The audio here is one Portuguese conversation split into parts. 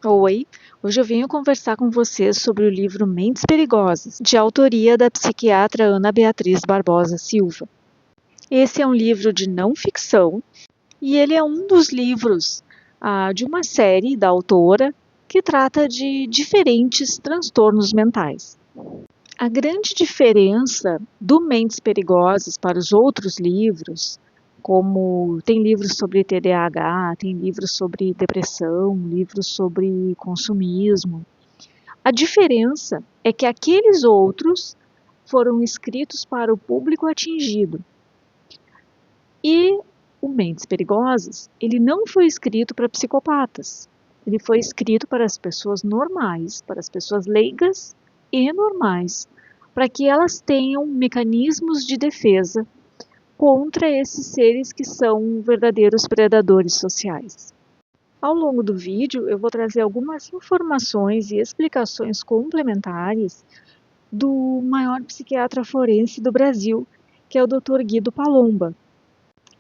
Oi, hoje eu venho conversar com vocês sobre o livro Mentes Perigosas, de autoria da psiquiatra Ana Beatriz Barbosa Silva. Esse é um livro de não ficção e ele é um dos livros de uma série da autora que trata de diferentes transtornos mentais. A grande diferença do Mentes Perigosas para os outros livros, como tem livros sobre TDAH, tem livros sobre depressão, livros sobre consumismo. A diferença é que aqueles outros foram escritos para o público atingido. E o Mentes Perigosas, ele não foi escrito para psicopatas. Ele foi escrito para as pessoas normais, para as pessoas leigas e normais, para que elas tenham mecanismos de defesa contra esses seres que são verdadeiros predadores sociais. Ao longo do vídeo, eu vou trazer algumas informações e explicações complementares do maior psiquiatra forense do Brasil, que é o Dr. Guido Palomba.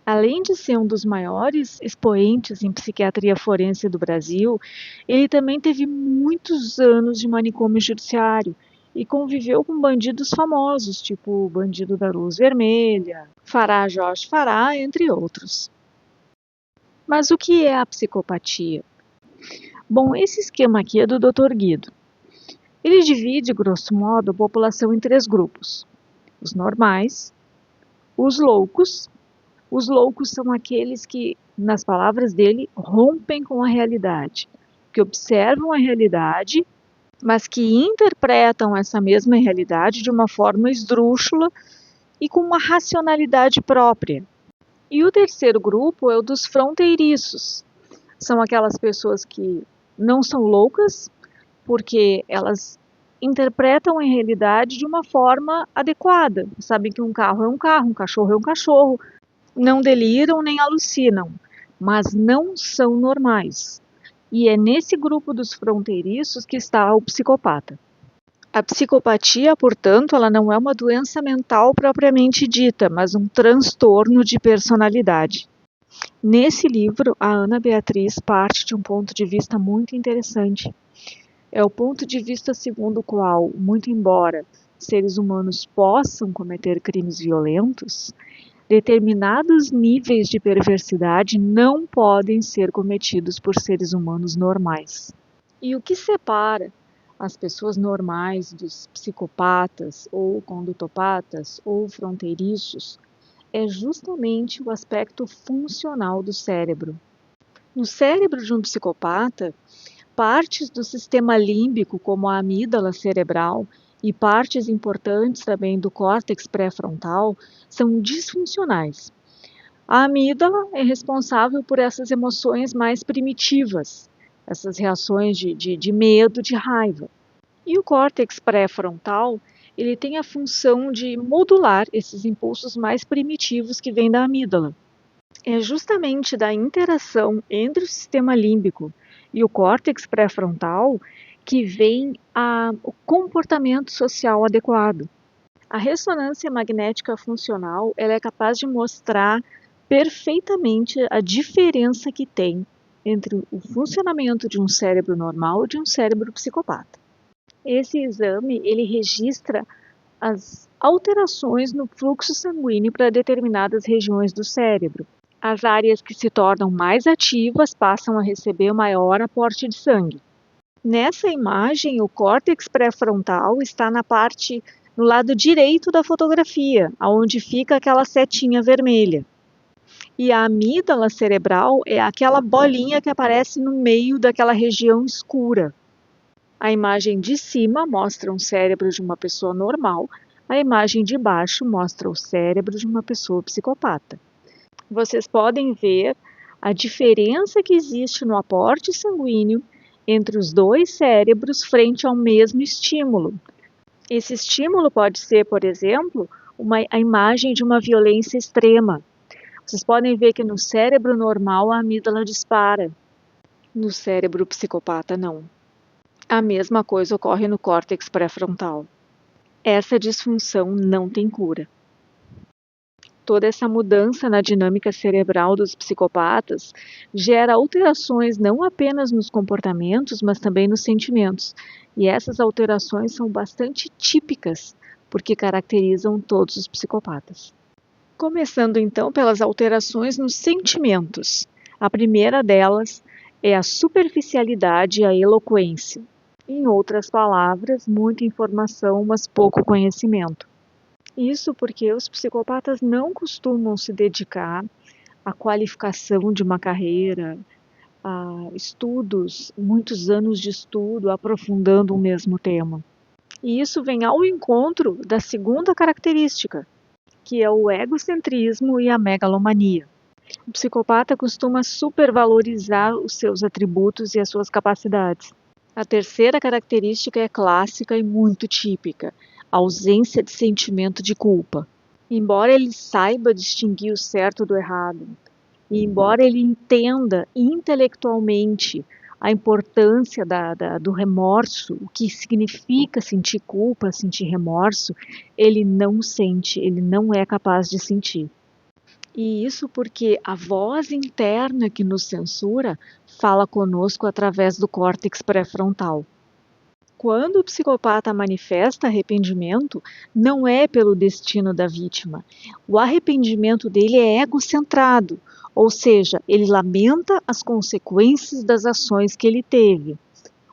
Além de ser um dos maiores expoentes em psiquiatria forense do Brasil, ele também teve muitos anos de manicômio judiciário e conviveu com bandidos famosos, tipo o Bandido da Luz Vermelha, Fará Jorge Fará, entre outros. Mas o que é a psicopatia? Bom, esse esquema aqui é do Dr. Guido. Ele divide, grosso modo, a população em 3 grupos: os normais, os loucos. Os loucos são aqueles que, nas palavras dele, rompem com a realidade, que observam a realidade, mas que interpretam essa mesma realidade de uma forma esdrúxula e com uma racionalidade própria. E o terceiro grupo é o dos fronteiriços. São aquelas pessoas que não são loucas, porque elas interpretam a realidade de uma forma adequada. Sabem que um carro é um carro, um cachorro é um cachorro, não deliram nem alucinam, mas não são normais. E é nesse grupo dos fronteiriços que está o psicopata. A psicopatia, portanto, ela não é uma doença mental propriamente dita, mas um transtorno de personalidade. Nesse livro, a Ana Beatriz parte de um ponto de vista muito interessante. É o ponto de vista segundo o qual, muito embora seres humanos possam cometer crimes violentos, determinados níveis de perversidade não podem ser cometidos por seres humanos normais. E o que separa as pessoas normais dos psicopatas ou condutopatas ou fronteiriços é justamente o aspecto funcional do cérebro. No cérebro de um psicopata, partes do sistema límbico, como a amígdala cerebral, e partes importantes também do córtex pré-frontal são disfuncionais. A amígdala é responsável por essas emoções mais primitivas, essas reações de medo, de raiva. E o córtex pré-frontal, ele tem a função de modular esses impulsos mais primitivos que vêm da amígdala. É justamente da interação entre o sistema límbico e o córtex pré-frontal que vem o comportamento social adequado. A ressonância magnética funcional ela é capaz de mostrar perfeitamente a diferença que tem entre o funcionamento de um cérebro normal e de um cérebro psicopata. Esse exame ele registra as alterações no fluxo sanguíneo para determinadas regiões do cérebro. As áreas que se tornam mais ativas passam a receber maior aporte de sangue. Nessa imagem, o córtex pré-frontal está no lado direito da fotografia, onde fica aquela setinha vermelha. E a amígdala cerebral é aquela bolinha que aparece no meio daquela região escura. A imagem de cima mostra um cérebro de uma pessoa normal, a imagem de baixo mostra o cérebro de uma pessoa psicopata. Vocês podem ver a diferença que existe no aporte sanguíneo entre os dois cérebros frente ao mesmo estímulo. Esse estímulo pode ser, por exemplo, a imagem de uma violência extrema. Vocês podem ver que no cérebro normal a amígdala dispara, no cérebro psicopata não. A mesma coisa ocorre no córtex pré-frontal. Essa disfunção não tem cura. Toda essa mudança na dinâmica cerebral dos psicopatas gera alterações não apenas nos comportamentos, mas também nos sentimentos. E essas alterações são bastante típicas, porque caracterizam todos os psicopatas. Começando então pelas alterações nos sentimentos. A primeira delas é a superficialidade e a eloquência. Em outras palavras, muita informação, mas pouco conhecimento. Isso porque os psicopatas não costumam se dedicar à qualificação de uma carreira, a estudos, muitos anos de estudo aprofundando o mesmo tema. E isso vem ao encontro da segunda característica, que é o egocentrismo e a megalomania. O psicopata costuma supervalorizar os seus atributos e as suas capacidades. A terceira característica é clássica e muito típica: a ausência de sentimento de culpa. Embora ele saiba distinguir o certo do errado, e embora ele entenda intelectualmente a importância do remorso, o que significa sentir culpa, sentir remorso, ele não sente, ele não é capaz de sentir. E isso porque a voz interna que nos censura fala conosco através do córtex pré-frontal. Quando o psicopata manifesta arrependimento, não é pelo destino da vítima. O arrependimento dele é egocentrado, ou seja, ele lamenta as consequências das ações que ele teve.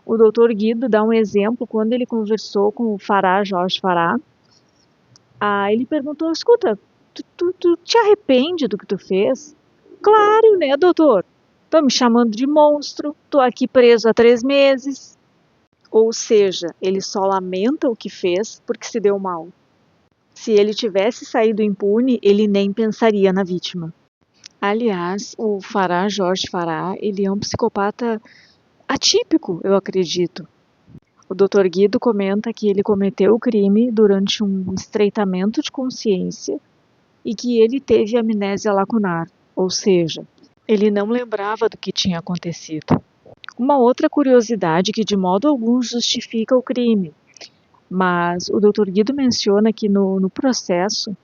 O Dr. Guido dá um exemplo quando ele conversou com o Farah, Jorge Farah. Ele perguntou: escuta, tu te arrepende do que tu fez? Claro, né, doutor? Estão me chamando de monstro, tô aqui preso há 3 meses. Ou seja, ele só lamenta o que fez porque se deu mal. Se ele tivesse saído impune, ele nem pensaria na vítima. Aliás, o Farah, Jorge Farah, ele é um psicopata atípico, eu acredito. O Dr. Guido comenta que ele cometeu o crime durante um estreitamento de consciência e que ele teve amnésia lacunar, ou seja, ele não lembrava do que tinha acontecido. Uma outra curiosidade que de modo algum justifica o crime, mas o Dr. Guido menciona que no processo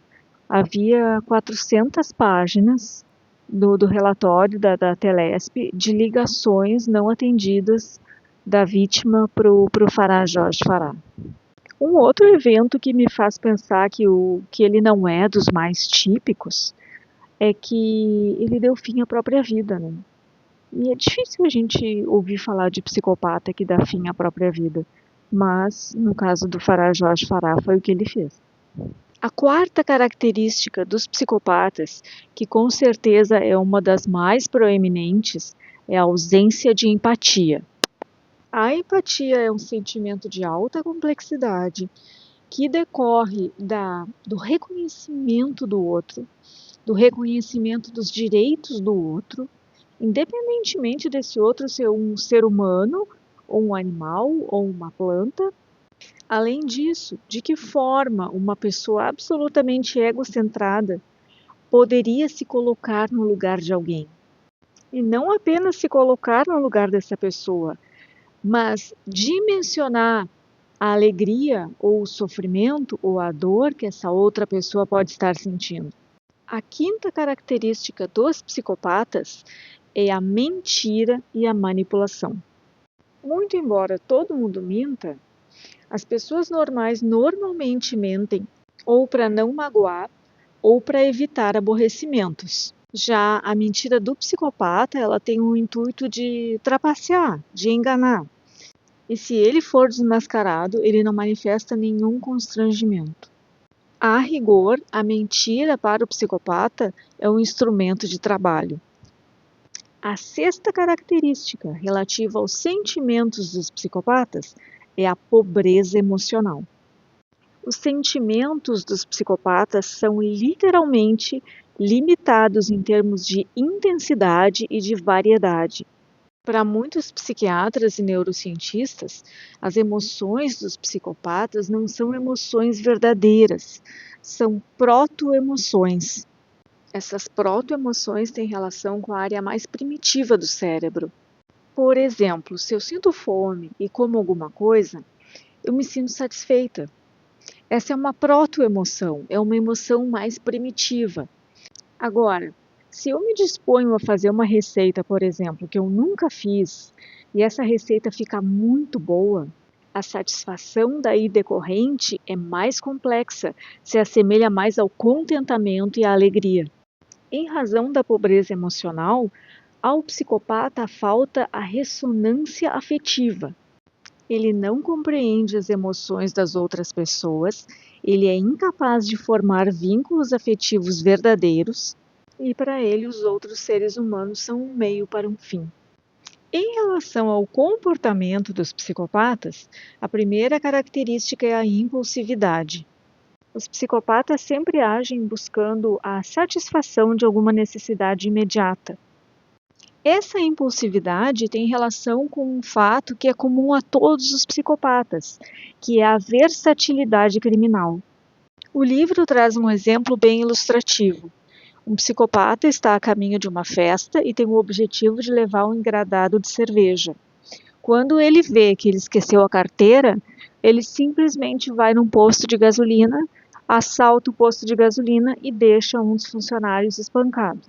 havia 400 páginas do relatório da Telesp de ligações não atendidas da vítima para o Farah Jorge Farah. Um outro evento que me faz pensar que ele não é dos mais típicos é que ele deu fim à própria vida, né? E é difícil a gente ouvir falar de psicopata que dá fim à própria vida, mas no caso do Farah Jorge Farah foi o que ele fez. A quarta característica dos psicopatas, que com certeza é uma das mais proeminentes, é a ausência de empatia. A empatia é um sentimento de alta complexidade que decorre do reconhecimento do outro, do reconhecimento dos direitos do outro, independentemente desse outro ser um ser humano, ou um animal, ou uma planta. Além disso, de que forma uma pessoa absolutamente egocentrada poderia se colocar no lugar de alguém? E não apenas se colocar no lugar dessa pessoa, mas dimensionar a alegria ou o sofrimento ou a dor que essa outra pessoa pode estar sentindo. A quinta característica dos psicopatas é a mentira e a manipulação. Muito embora todo mundo minta, as pessoas normais normalmente mentem ou para não magoar ou para evitar aborrecimentos. Já a mentira do psicopata, ela tem o intuito de trapacear, de enganar. E se ele for desmascarado, ele não manifesta nenhum constrangimento. A rigor, a mentira para o psicopata é um instrumento de trabalho. A sexta característica relativa aos sentimentos dos psicopatas é a pobreza emocional. Os sentimentos dos psicopatas são literalmente limitados em termos de intensidade e de variedade. Para muitos psiquiatras e neurocientistas, as emoções dos psicopatas não são emoções verdadeiras, são proto-emoções. Essas proto-emoções têm relação com a área mais primitiva do cérebro. Por exemplo, se eu sinto fome e como alguma coisa, eu me sinto satisfeita. Essa é uma proto-emoção, é uma emoção mais primitiva. Agora, se eu me disponho a fazer uma receita, por exemplo, que eu nunca fiz, e essa receita fica muito boa, a satisfação daí decorrente é mais complexa, se assemelha mais ao contentamento e à alegria. Em razão da pobreza emocional, ao psicopata falta a ressonância afetiva. Ele não compreende as emoções das outras pessoas, ele é incapaz de formar vínculos afetivos verdadeiros e, para ele, os outros seres humanos são um meio para um fim. Em relação ao comportamento dos psicopatas, a primeira característica é a impulsividade. Os psicopatas sempre agem buscando a satisfação de alguma necessidade imediata. Essa impulsividade tem relação com um fato que é comum a todos os psicopatas, que é a versatilidade criminal. O livro traz um exemplo bem ilustrativo. Um psicopata está a caminho de uma festa e tem o objetivo de levar um engradado de cerveja. Quando ele vê que ele esqueceu a carteira, ele simplesmente vai num posto de gasolina, assalta o posto de gasolina e deixa um dos funcionários espancado.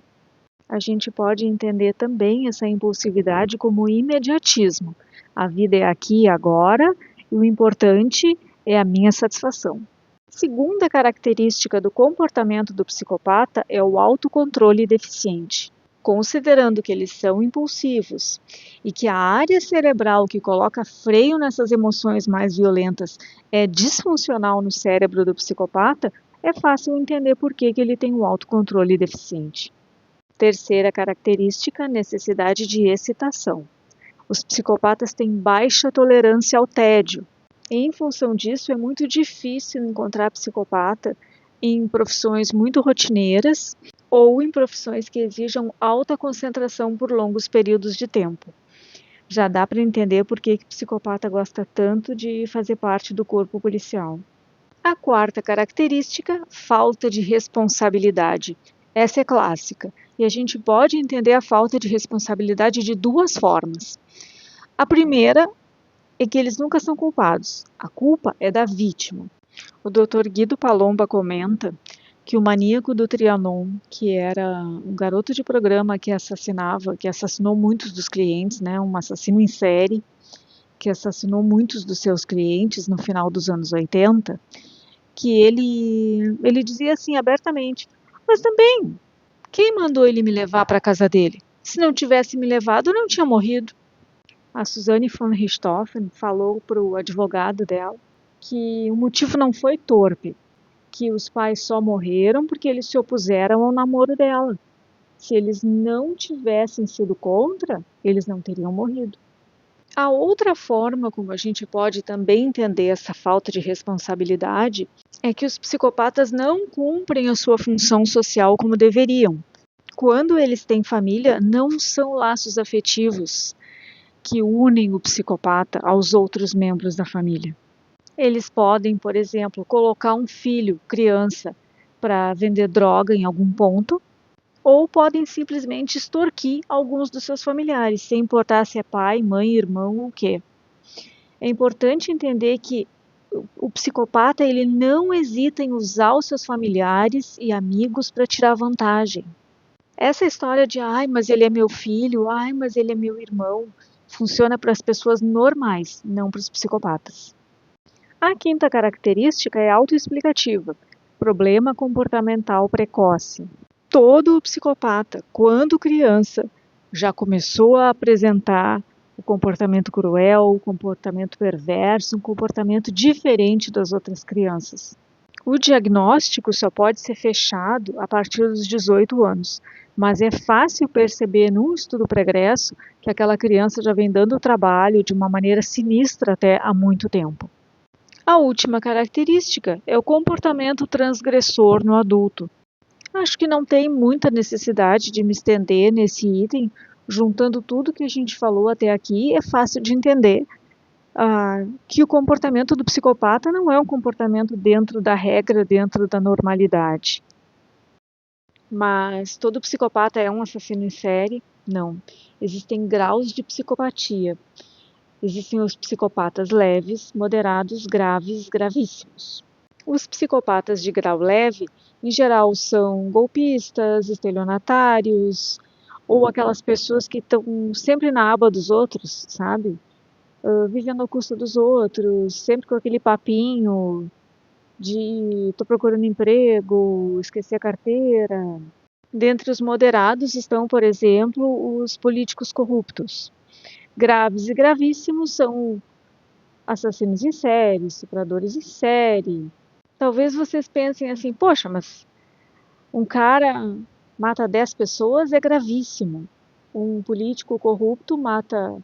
A gente pode entender também essa impulsividade como imediatismo. A vida é aqui e agora e o importante é a minha satisfação. Segunda característica do comportamento do psicopata é o autocontrole deficiente. Considerando que eles são impulsivos e que a área cerebral que coloca freio nessas emoções mais violentas é disfuncional no cérebro do psicopata, é fácil entender por que ele tem um autocontrole deficiente. Terceira característica, necessidade de excitação. Os psicopatas têm baixa tolerância ao tédio. Em função disso, é muito difícil encontrar psicopata em profissões muito rotineiras ou em profissões que exijam alta concentração por longos períodos de tempo. Já dá para entender por que o psicopata gosta tanto de fazer parte do corpo policial. A quarta característica, falta de responsabilidade. Essa é clássica, e a gente pode entender a falta de responsabilidade de duas formas. A primeira é que eles nunca são culpados, a culpa é da vítima. O Dr. Guido Palomba comenta que o maníaco do Trianon, que era um garoto de programa que assassinou muitos dos clientes, né, um assassino em série, que assassinou muitos dos seus clientes no final dos anos 80, que ele dizia assim abertamente, mas também, quem mandou ele me levar para a casa dele? Se não tivesse me levado, eu não tinha morrido. A Suzanne von Richthofen falou para o advogado dela que o motivo não foi torpe, que os pais só morreram porque eles se opuseram ao namoro dela. Se eles não tivessem sido contra, eles não teriam morrido. A outra forma como a gente pode também entender essa falta de responsabilidade é que os psicopatas não cumprem a sua função social como deveriam. Quando eles têm família, não são laços afetivos que unem o psicopata aos outros membros da família. Eles podem, por exemplo, colocar um filho, criança, para vender droga em algum ponto, ou podem simplesmente extorquir alguns dos seus familiares, sem importar se é pai, mãe, irmão ou o quê. É importante entender que o psicopata ele não hesita em usar os seus familiares e amigos para tirar vantagem. Essa história de, ai, mas ele é meu filho, ai, mas ele é meu irmão, funciona para as pessoas normais, não para os psicopatas. A quinta característica é autoexplicativa, problema comportamental precoce. Todo psicopata, quando criança, já começou a apresentar o comportamento cruel, o comportamento perverso, um comportamento diferente das outras crianças. O diagnóstico só pode ser fechado a partir dos 18 anos, mas é fácil perceber num estudo pregresso que aquela criança já vem dando trabalho de uma maneira sinistra até há muito tempo. A última característica é o comportamento transgressor no adulto. Acho que não tem muita necessidade de me estender nesse item. Juntando tudo que a gente falou até aqui, é fácil de entender que o comportamento do psicopata não é um comportamento dentro da regra, dentro da normalidade. Mas todo psicopata é um assassino em série? Não. Existem graus de psicopatia. Existem os psicopatas leves, moderados, graves, gravíssimos. Os psicopatas de grau leve, em geral, são golpistas, estelionatários, ou aquelas pessoas que estão sempre na aba dos outros, sabe? Vivendo ao custo dos outros, sempre com aquele papinho de tô procurando emprego, esqueci a carteira. Dentre os moderados estão, por exemplo, os políticos corruptos. Graves e gravíssimos são assassinos em série, estupradores em série. Talvez vocês pensem assim, poxa, mas um cara mata 10 pessoas é gravíssimo. Um político corrupto mata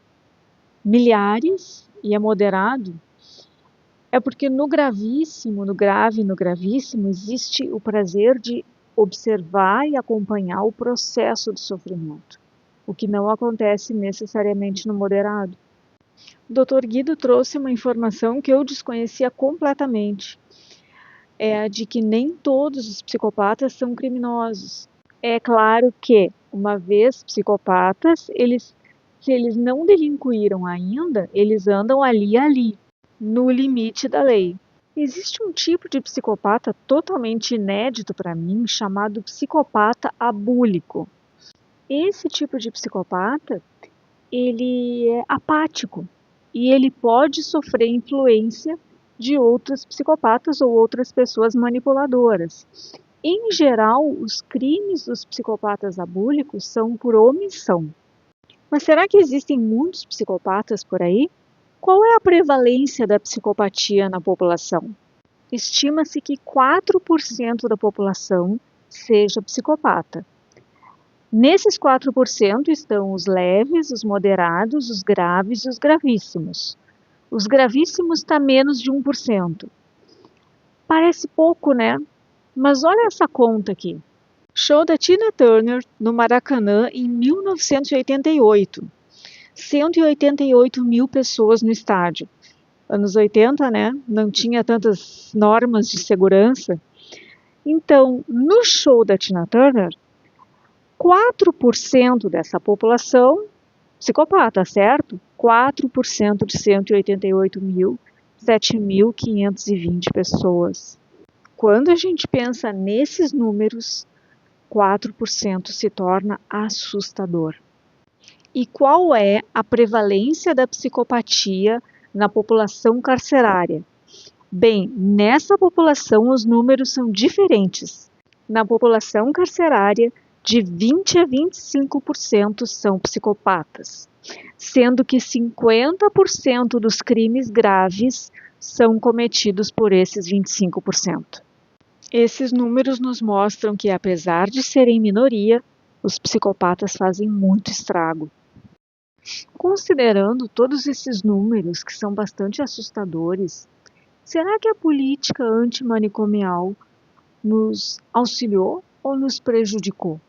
milhares e é moderado. É porque no gravíssimo, no grave, no gravíssimo, existe o prazer de observar e acompanhar o processo do sofrimento, o que não acontece necessariamente no moderado. O Dr. Guido trouxe uma informação que eu desconhecia completamente. É a de que nem todos os psicopatas são criminosos. É claro que, uma vez psicopatas, se eles não delinquiram ainda, eles andam ali, no limite da lei. Existe um tipo de psicopata totalmente inédito para mim, chamado psicopata abúlico. Esse tipo de psicopata, ele é apático e ele pode sofrer influência de outros psicopatas ou outras pessoas manipuladoras. Em geral, os crimes dos psicopatas abúlicos são por omissão. Mas será que existem muitos psicopatas por aí? Qual é a prevalência da psicopatia na população? Estima-se que 4% da população seja psicopata. Nesses 4% estão os leves, os moderados, os graves e os gravíssimos. Os gravíssimos está menos de 1%. Parece pouco, né? Mas olha essa conta aqui. Show da Tina Turner no Maracanã em 1988. 188 mil pessoas no estádio. Anos 80, né? Não tinha tantas normas de segurança. Então, no show da Tina Turner, 4% dessa população psicopata, certo? 4% de 188 mil, 7.520 pessoas. Quando a gente pensa nesses números, 4% se torna assustador. E qual é a prevalência da psicopatia na população carcerária? Bem, nessa população os números são diferentes. Na população carcerária, de 20 a 25% são psicopatas, sendo que 50% dos crimes graves são cometidos por esses 25%. Esses números nos mostram que, apesar de serem minoria, os psicopatas fazem muito estrago. Considerando todos esses números, que são bastante assustadores, será que a política antimanicomial nos auxiliou ou nos prejudicou?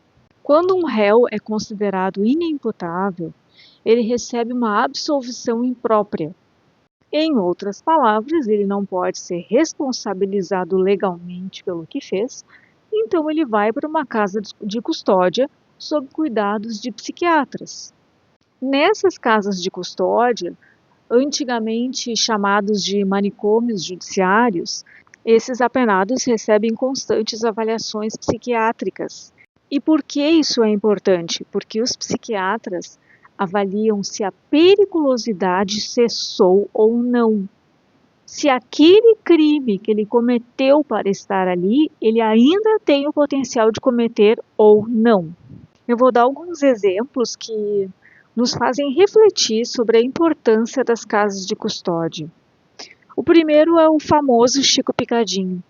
Quando um réu é considerado inimputável, ele recebe uma absolvição imprópria. Em outras palavras, ele não pode ser responsabilizado legalmente pelo que fez, então ele vai para uma casa de custódia sob cuidados de psiquiatras. Nessas casas de custódia, antigamente chamados de manicômios judiciários, esses apenados recebem constantes avaliações psiquiátricas. E por que isso é importante? Porque os psiquiatras avaliam se a periculosidade cessou ou não. Se aquele crime que ele cometeu para estar ali, ele ainda tem o potencial de cometer ou não. Eu vou dar alguns exemplos que nos fazem refletir sobre a importância das casas de custódia. O primeiro é o famoso Chico Picadinho.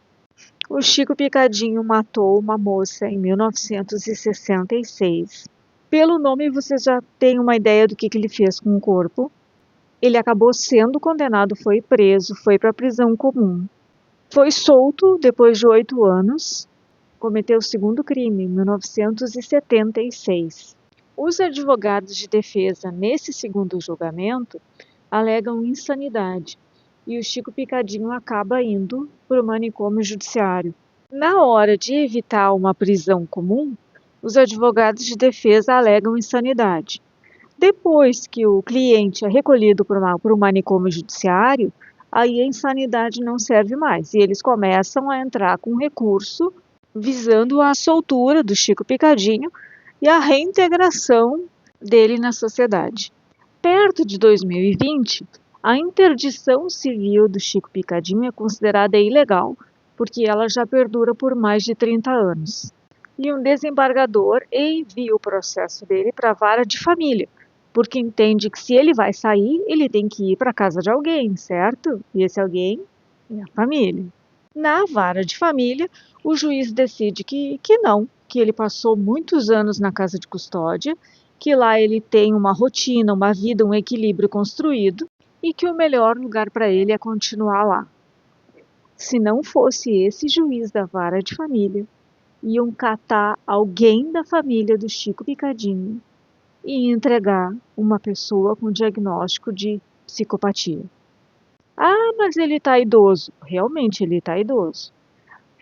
O Chico Picadinho matou uma moça em 1966. Pelo nome vocês já têm uma ideia do que ele fez com o corpo. Ele acabou sendo condenado, foi preso, foi para a prisão comum. Foi solto depois de 8 anos, cometeu o segundo crime em 1976. Os advogados de defesa nesse segundo julgamento alegam insanidade e o Chico Picadinho acaba indo para o manicômio judiciário. Na hora de evitar uma prisão comum, os advogados de defesa alegam insanidade. Depois que o cliente é recolhido para o manicômio judiciário, aí a insanidade não serve mais. E eles começam a entrar com recurso visando a soltura do Chico Picadinho e a reintegração dele na sociedade. Perto de 2020, a interdição civil do Chico Picadinho é considerada ilegal, porque ela já perdura por mais de 30 anos. E um desembargador envia o processo dele para a vara de família, porque entende que se ele vai sair, ele tem que ir para a casa de alguém, certo? E esse alguém é a família. Na vara de família, o juiz decide que não, que ele passou muitos anos na casa de custódia, que lá ele tem uma rotina, uma vida, um equilíbrio construído e que o melhor lugar para ele é continuar lá. Se não fosse esse juiz da vara de família, iam catar alguém da família do Chico Picadinho e entregar uma pessoa com diagnóstico de psicopatia. Ah, mas ele está idoso. Realmente ele está idoso.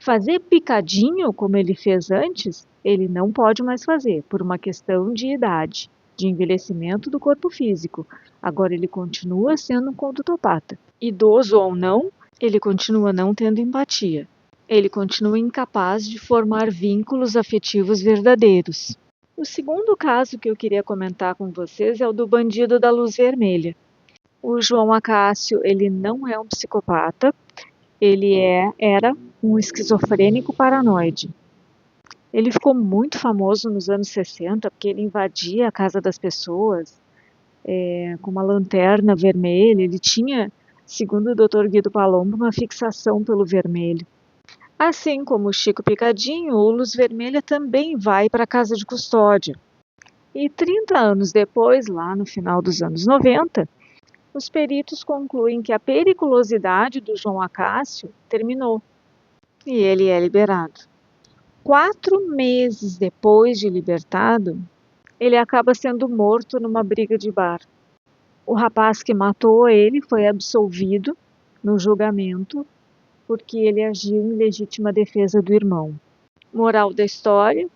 Fazer picadinho, como ele fez antes, ele não pode mais fazer, por uma questão de idade, de envelhecimento do corpo físico. Agora ele continua sendo um condutopata. Idoso ou não, ele continua não tendo empatia. Ele continua incapaz de formar vínculos afetivos verdadeiros. O segundo caso que eu queria comentar com vocês é o do bandido da luz vermelha. O João Acácio, ele não é um psicopata, ele era um esquizofrênico paranoide. Ele ficou muito famoso nos anos 60 porque ele invadia a casa das pessoas com uma lanterna vermelha. Ele tinha, segundo o Dr. Guido Palombo, uma fixação pelo vermelho. Assim como o Chico Picadinho, o Luz Vermelha também vai para a casa de custódia. E 30 anos depois, lá no final dos anos 90, os peritos concluem que a periculosidade do João Acácio terminou e ele é liberado. 4 meses depois de libertado, ele acaba sendo morto numa briga de bar. O rapaz que matou ele foi absolvido no julgamento porque ele agiu em legítima defesa do irmão. Moral da história: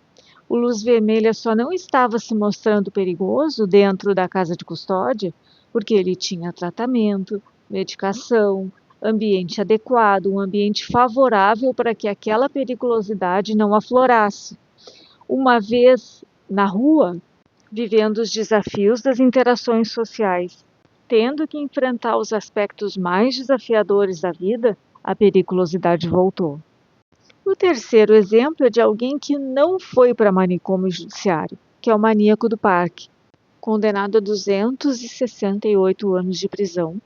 o Luz Vermelha só não estava se mostrando perigoso dentro da casa de custódia porque ele tinha tratamento, medicação, ambiente adequado, um ambiente favorável para que aquela periculosidade não aflorasse. Uma vez na rua, vivendo os desafios das interações sociais, tendo que enfrentar os aspectos mais desafiadores da vida, a periculosidade voltou. O terceiro exemplo é de alguém que não foi para manicômio judiciário, que é o maníaco do parque, condenado a 268 anos de prisão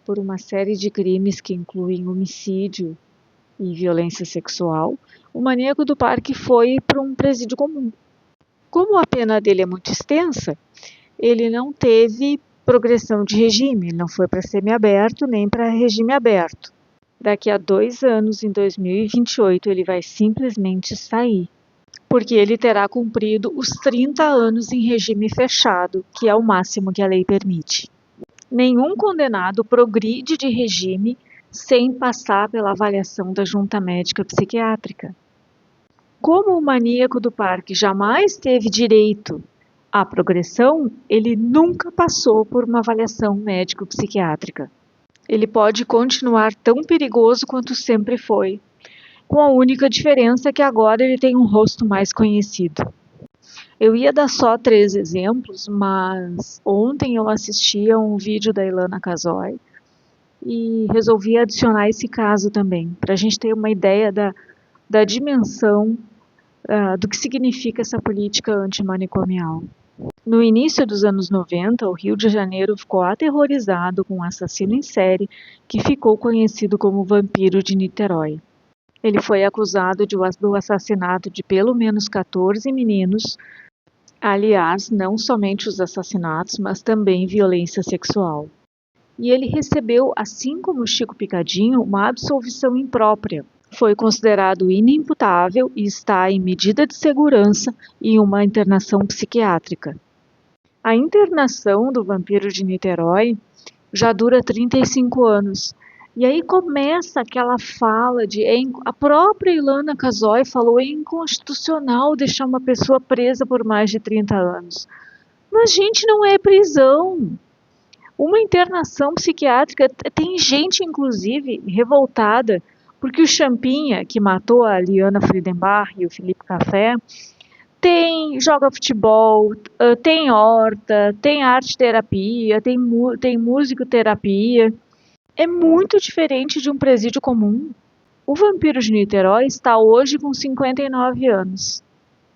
por uma série de crimes que incluem homicídio e violência sexual. O maníaco do parque foi para um presídio comum. Como a pena dele é muito extensa, ele não teve progressão de regime, ele não foi para semiaberto nem para regime aberto. Daqui a 2 anos, em 2028, ele vai simplesmente sair, porque ele terá cumprido os 30 anos em regime fechado, que é o máximo que a lei permite. Nenhum condenado progride de regime sem passar pela avaliação da junta médica psiquiátrica. Como o maníaco do parque jamais teve direito à progressão, ele nunca passou por uma avaliação médico-psiquiátrica. Ele pode continuar tão perigoso quanto sempre foi, com a única diferença que agora ele tem um rosto mais conhecido. Eu ia dar só 3 exemplos, mas ontem eu assisti a um vídeo da Ilana Casoy e resolvi adicionar esse caso também, para a gente ter uma ideia da dimensão do que significa essa política antimanicomial. No início dos anos 90, o Rio de Janeiro ficou aterrorizado com um assassino em série que ficou conhecido como Vampiro de Niterói. Ele foi acusado do assassinato de pelo menos 14 meninos, aliás, não somente os assassinatos, mas também violência sexual. E ele recebeu, assim como Chico Picadinho, uma absolvição imprópria. Foi considerado inimputável e está em medida de segurança e uma internação psiquiátrica. A internação do Vampiro de Niterói já dura 35 anos. E aí começa aquela fala de... A própria Ilana Casoy falou: é inconstitucional deixar uma pessoa presa por mais de 30 anos. Mas, gente, não é prisão. Uma internação psiquiátrica, tem gente, inclusive, revoltada, porque o Champinha, que matou a Liana Friedenbach e o Felipe Café, joga futebol, tem horta, tem arte terapia, tem musicoterapia. É muito diferente de um presídio comum. O vampiro de Niterói está hoje com 59 anos.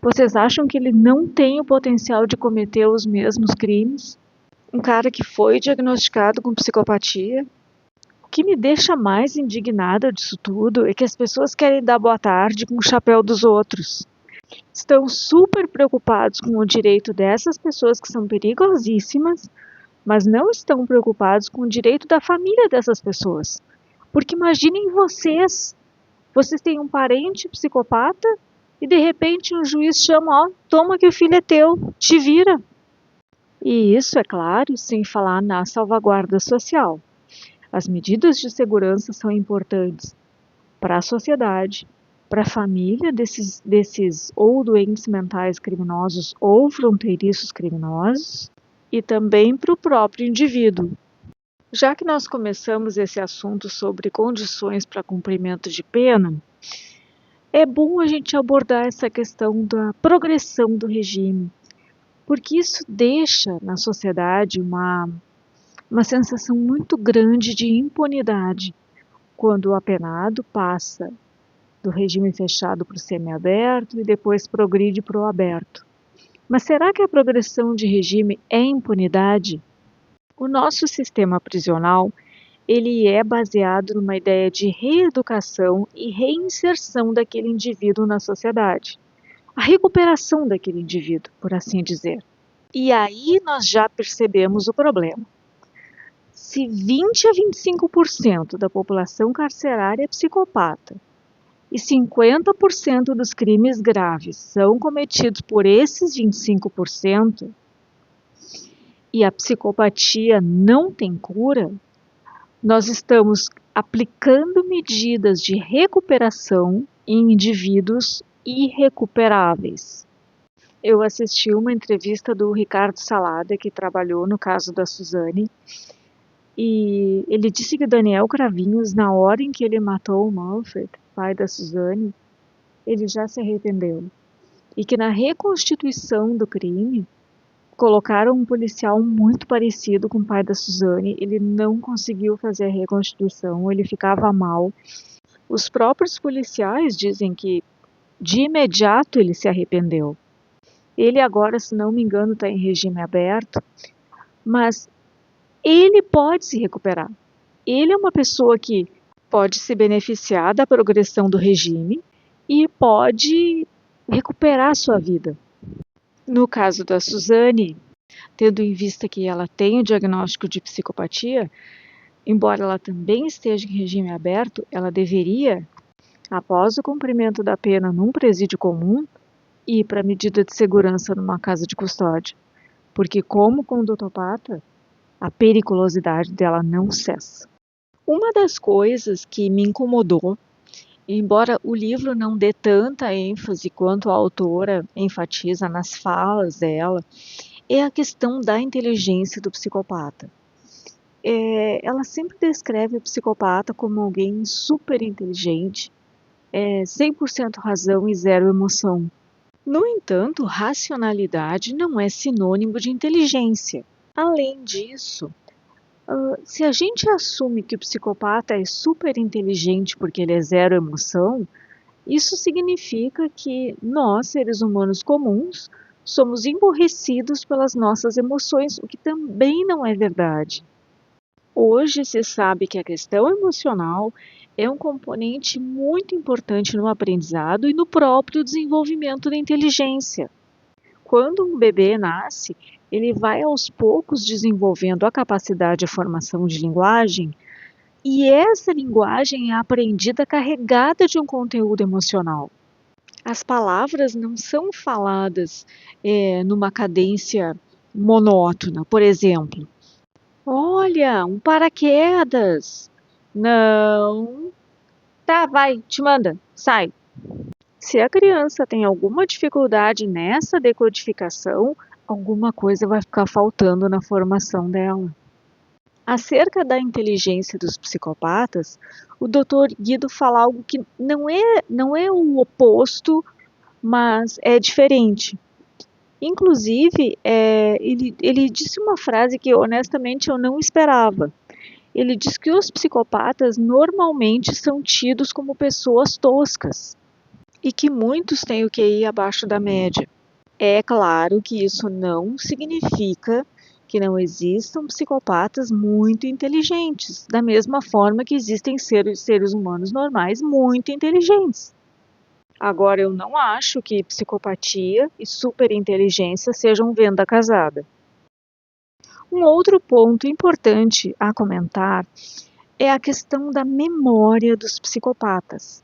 Vocês acham que ele não tem o potencial de cometer os mesmos crimes? Um cara que foi diagnosticado com psicopatia. O que me deixa mais indignada disso tudo é que as pessoas querem dar boa tarde com o chapéu dos outros. Estão super preocupados com o direito dessas pessoas que são perigosíssimas, mas não estão preocupados com o direito da família dessas pessoas. Porque imaginem vocês têm um parente psicopata e de repente um juiz chama, ó, toma que o filho é teu, te vira. E isso, é claro, sem falar na salvaguarda social. As medidas de segurança são importantes para a sociedade, para a família desses ou doentes mentais criminosos ou fronteiriços criminosos, e também para o próprio indivíduo. Já que nós começamos esse assunto sobre condições para cumprimento de pena, é bom a gente abordar essa questão da progressão do regime, porque isso deixa na sociedade uma sensação muito grande de impunidade quando o apenado passa do regime fechado para o semiaberto e depois progride para o aberto. Mas será que a progressão de regime é impunidade? O nosso sistema prisional, ele é baseado numa ideia de reeducação e reinserção daquele indivíduo na sociedade. A recuperação daquele indivíduo, por assim dizer. E aí nós já percebemos o problema. Se 20 a 25% da população carcerária é psicopata e 50% dos crimes graves são cometidos por esses 25%, e a psicopatia não tem cura, nós estamos aplicando medidas de recuperação em indivíduos irrecuperáveis. Eu assisti uma entrevista do Ricardo Salada, que trabalhou no caso da Suzane, e ele disse que o Daniel Cravinhos, na hora em que ele matou o Manfred, pai da Suzane, ele já se arrependeu. E que na reconstituição do crime, colocaram um policial muito parecido com o pai da Suzane, ele não conseguiu fazer a reconstituição, ele ficava mal. Os próprios policiais dizem que de imediato ele se arrependeu. Ele agora, se não me engano, está em regime aberto, mas ele pode se recuperar. Ele é uma pessoa que pode se beneficiar da progressão do regime e pode recuperar a sua vida. No caso da Suzane, tendo em vista que ela tem o diagnóstico de psicopatia, embora ela também esteja em regime aberto, ela deveria, após o cumprimento da pena num presídio comum, ir para a medida de segurança numa casa de custódia, porque como condutopata, a periculosidade dela não cessa. Uma das coisas que me incomodou, embora o livro não dê tanta ênfase quanto a autora enfatiza nas falas dela, é a questão da inteligência do psicopata. Ela sempre descreve o psicopata como alguém super inteligente, 100% razão e zero emoção. No entanto, racionalidade não é sinônimo de inteligência. Além disso, se a gente assume que o psicopata é super inteligente porque ele é zero emoção, isso significa que nós, seres humanos comuns, somos emborrecidos pelas nossas emoções, o que também não é verdade. Hoje se sabe que a questão emocional é um componente muito importante no aprendizado e no próprio desenvolvimento da inteligência. Quando um bebê nasce, ele vai aos poucos desenvolvendo a capacidade de formação de linguagem, e essa linguagem é aprendida carregada de um conteúdo emocional. As palavras não são faladas numa cadência monótona, por exemplo. Olha, um paraquedas. Não. Tá, vai, te manda, sai. Se a criança tem alguma dificuldade nessa decodificação, alguma coisa vai ficar faltando na formação dela. Acerca da inteligência dos psicopatas, o Dr. Guido fala algo que não é o oposto, mas é diferente. Inclusive, ele disse uma frase que honestamente eu não esperava. Ele diz que os psicopatas normalmente são tidos como pessoas toscas e que muitos têm o QI abaixo da média. É claro que isso não significa que não existam psicopatas muito inteligentes, da mesma forma que existem seres humanos normais muito inteligentes. Agora, eu não acho que psicopatia e superinteligência sejam venda casada. Um outro ponto importante a comentar é a questão da memória dos psicopatas.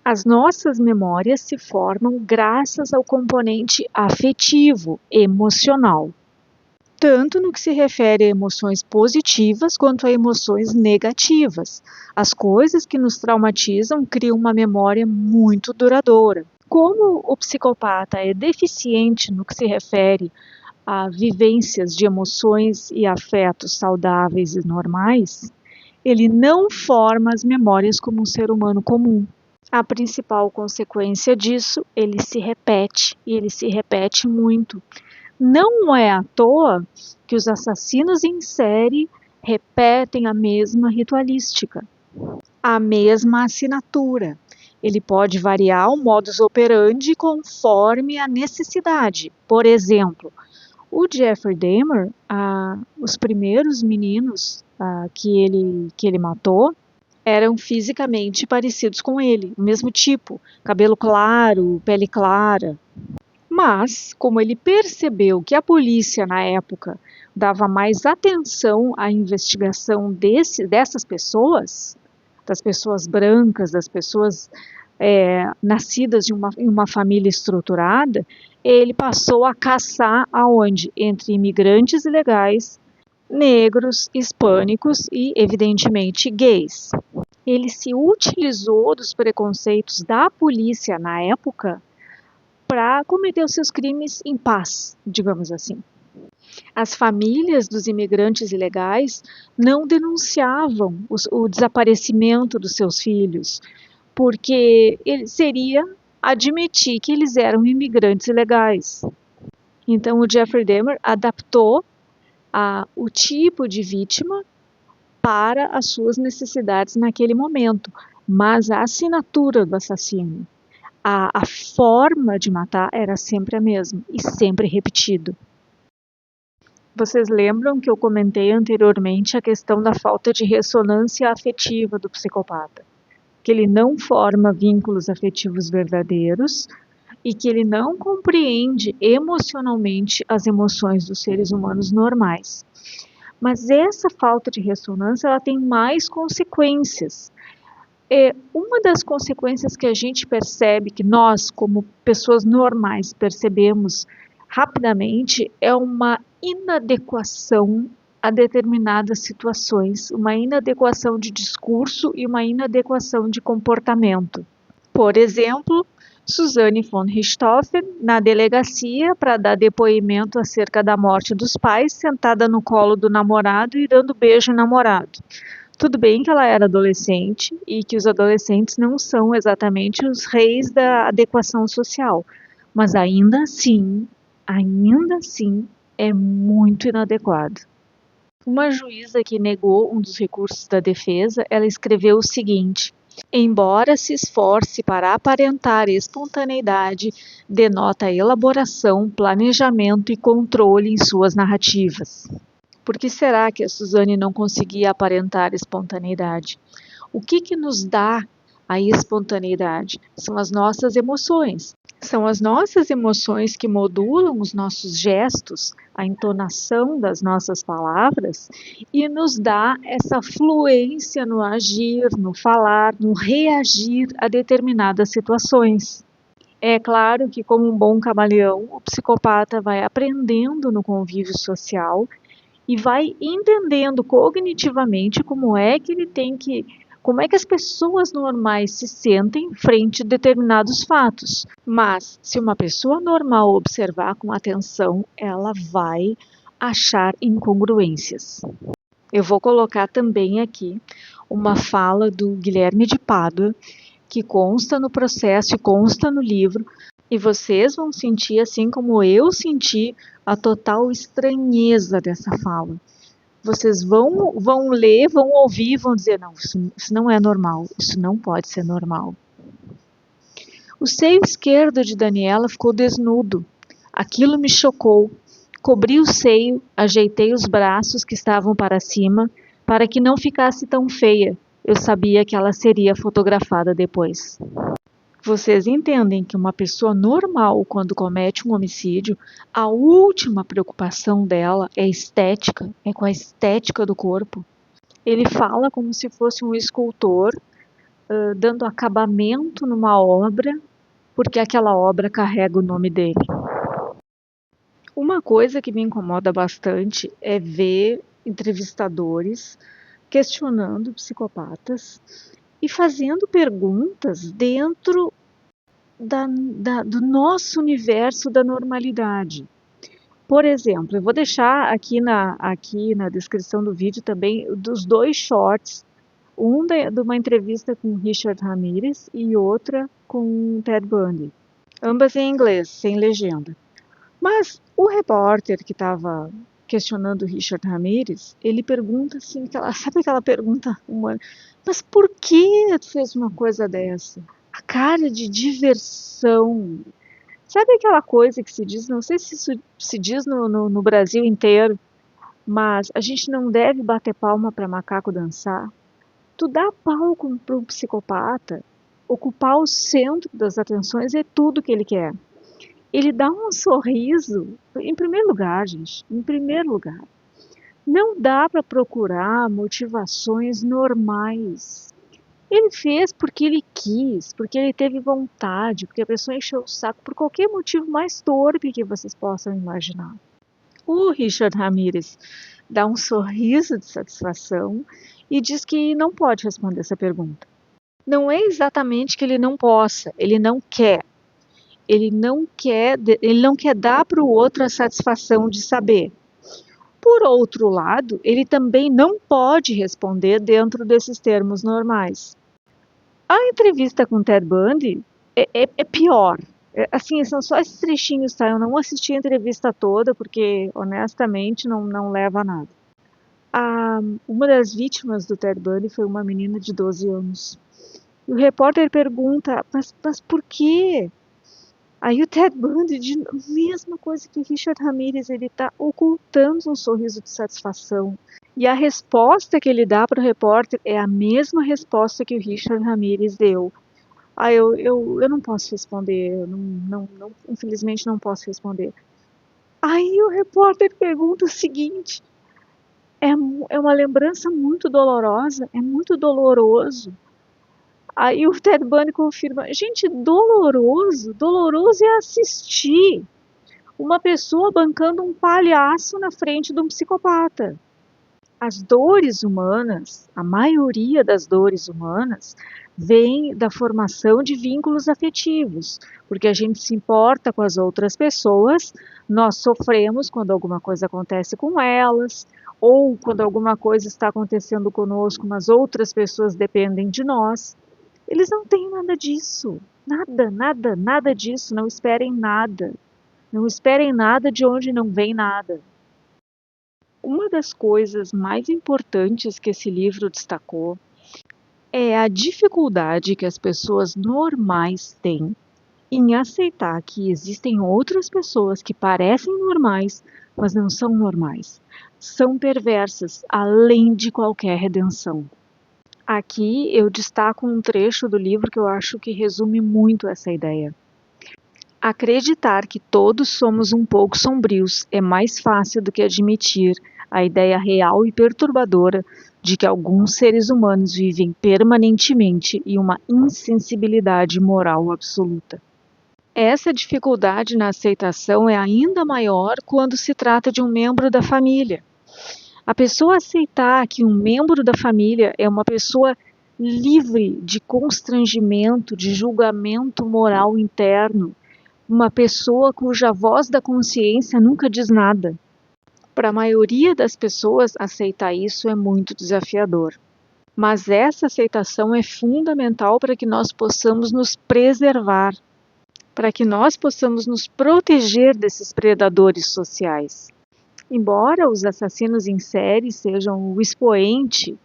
As nossas memórias se formam graças ao componente afetivo, emocional, tanto no que se refere a emoções positivas quanto a emoções negativas. As coisas que nos traumatizam criam uma memória muito duradoura. Como o psicopata é deficiente no que se refere a vivências de emoções e afetos saudáveis e normais, ele não forma as memórias como um ser humano comum. A principal consequência disso, ele se repete, e ele se repete muito. Não é à toa que os assassinos em série repetem a mesma ritualística, a mesma assinatura. Ele pode variar o modus operandi conforme a necessidade. Por exemplo, o Jeffrey Dahmer, os primeiros meninos que ele matou, eram fisicamente parecidos com ele, o mesmo tipo, cabelo claro, pele clara. Mas, como ele percebeu que a polícia na época dava mais atenção à investigação dessas pessoas, das pessoas brancas, das pessoas nascidas em uma família estruturada, ele passou a caçar aonde? Entre imigrantes ilegais, negros, hispânicos e, evidentemente, gays. Ele se utilizou dos preconceitos da polícia na época para cometer os seus crimes em paz, digamos assim. As famílias dos imigrantes ilegais não denunciavam o desaparecimento dos seus filhos, porque ele seria admitir que eles eram imigrantes ilegais. Então, o Jeffrey Dahmer adaptou o tipo de vítima para as suas necessidades naquele momento, mas a assinatura do assassino, a forma de matar era sempre a mesma e sempre repetido. Vocês lembram que eu comentei anteriormente a questão da falta de ressonância afetiva do psicopata? Que ele não forma vínculos afetivos verdadeiros e que ele não compreende emocionalmente as emoções dos seres humanos normais. Mas essa falta de ressonância ela tem mais consequências. Uma das consequências que a gente percebe, que nós, como pessoas normais, percebemos rapidamente, é uma inadequação a determinadas situações, uma inadequação de discurso e uma inadequação de comportamento. Por exemplo, Suzanne von Richthofen, na delegacia, para dar depoimento acerca da morte dos pais, sentada no colo do namorado e dando beijo no namorado. Tudo bem que ela era adolescente e que os adolescentes não são exatamente os reis da adequação social, mas ainda assim, é muito inadequado. Uma juíza que negou um dos recursos da defesa, ela escreveu o seguinte: embora se esforce para aparentar espontaneidade, denota elaboração, planejamento e controle em suas narrativas. Por que será que a Suzanne não conseguia aparentar espontaneidade? O que nos dá a espontaneidade? São as nossas emoções. São as nossas emoções que modulam os nossos gestos, a entonação das nossas palavras e nos dá essa fluência no agir, no falar, no reagir a determinadas situações. É claro que, como um bom camaleão, o psicopata vai aprendendo no convívio social e vai entendendo cognitivamente como é que as pessoas normais se sentem frente a determinados fatos. Mas se uma pessoa normal observar com atenção, ela vai achar incongruências. Eu vou colocar também aqui uma fala do Guilherme de Pádua, que consta no processo e consta no livro, e vocês vão sentir, assim como eu senti, a total estranheza dessa fala. Vocês vão ler, vão ouvir e vão dizer, não, isso não é normal, isso não pode ser normal. O seio esquerdo de Daniela ficou desnudo. Aquilo me chocou. Cobri o seio, ajeitei os braços que estavam para cima, para que não ficasse tão feia. Eu sabia que ela seria fotografada depois. Vocês entendem que uma pessoa normal, quando comete um homicídio, a última preocupação dela é estética, é com a estética do corpo. Ele fala como se fosse um escultor dando acabamento numa obra, porque aquela obra carrega o nome dele. Uma coisa que me incomoda bastante é ver entrevistadores questionando psicopatas e fazendo perguntas dentro do nosso universo da normalidade. Por exemplo, eu vou deixar aqui na descrição do vídeo também dos 2 shorts, um de uma entrevista com Richard Ramirez e outra com Ted Bundy, ambas em inglês, sem legenda. Mas o repórter que estava questionando o Richard Ramirez, ele pergunta assim, sabe aquela pergunta humana, mas por que tu fez uma coisa dessa? A cara de diversão. Sabe aquela coisa que se diz, não sei se isso se diz no Brasil inteiro, mas a gente não deve bater palma para macaco dançar? Tu dá palco para um psicopata, ocupar o centro das atenções é tudo que ele quer. Ele dá um sorriso, em primeiro lugar, gente, em primeiro lugar. Não dá para procurar motivações normais. Ele fez porque ele quis, porque ele teve vontade, porque a pessoa encheu o saco, por qualquer motivo mais torpe que vocês possam imaginar. O Richard Ramirez dá um sorriso de satisfação e diz que não pode responder essa pergunta. Não é exatamente que ele não possa, ele não quer. Ele não quer dar para o outro a satisfação de saber. Por outro lado, ele também não pode responder dentro desses termos normais. A entrevista com Ted Bundy é pior. Assim, são só esses trechinhos, tá? Eu não assisti a entrevista toda porque, honestamente, não leva a nada. Uma das vítimas do Ted Bundy foi uma menina de 12 anos. E o repórter pergunta, mas por quê? Aí o Ted Bundy, mesma coisa que Richard Ramirez, ele está ocultando um sorriso de satisfação. E a resposta que ele dá para o repórter é a mesma resposta que o Richard Ramirez deu. Eu não posso responder, infelizmente não posso responder. Aí o repórter pergunta o seguinte, é uma lembrança muito dolorosa, é muito doloroso. Aí o Ted Bundy confirma, gente, doloroso é assistir uma pessoa bancando um palhaço na frente de um psicopata. As dores humanas, a maioria das dores humanas, vem da formação de vínculos afetivos, porque a gente se importa com as outras pessoas, nós sofremos quando alguma coisa acontece com elas, ou quando alguma coisa está acontecendo conosco, mas outras pessoas dependem de nós. Eles não têm nada disso. Nada disso. Não esperem nada. Não esperem nada de onde não vem nada. Uma das coisas mais importantes que esse livro destacou é a dificuldade que as pessoas normais têm em aceitar que existem outras pessoas que parecem normais, mas não são normais. São perversas, além de qualquer redenção. Aqui eu destaco um trecho do livro que eu acho que resume muito essa ideia. Acreditar que todos somos um pouco sombrios é mais fácil do que admitir a ideia real e perturbadora de que alguns seres humanos vivem permanentemente em uma insensibilidade moral absoluta. Essa dificuldade na aceitação é ainda maior quando se trata de um membro da família. A pessoa aceitar que um membro da família é uma pessoa livre de constrangimento, de julgamento moral interno, uma pessoa cuja voz da consciência nunca diz nada. Para a maioria das pessoas, aceitar isso é muito desafiador. Mas essa aceitação é fundamental para que nós possamos nos preservar, para que nós possamos nos proteger desses predadores sociais. Embora os assassinos em série sejam o expoente,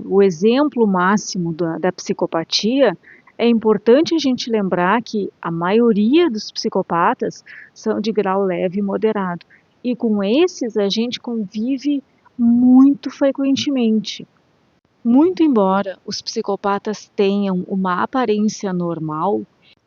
o exemplo máximo da psicopatia, é importante a gente lembrar que a maioria dos psicopatas são de grau leve e moderado. E com esses a gente convive muito frequentemente. Muito embora os psicopatas tenham uma aparência normal,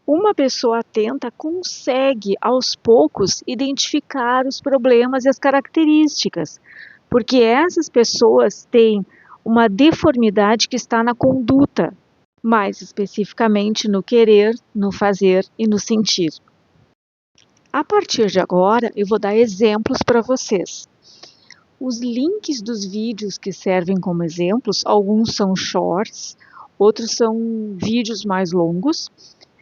uma pessoa atenta consegue, aos poucos, identificar os problemas e as características, porque essas pessoas têm uma deformidade que está na conduta, mais especificamente no querer, no fazer e no sentir. A partir de agora, eu vou dar exemplos para vocês. Os links dos vídeos que servem como exemplos, alguns são shorts, outros são vídeos mais longos.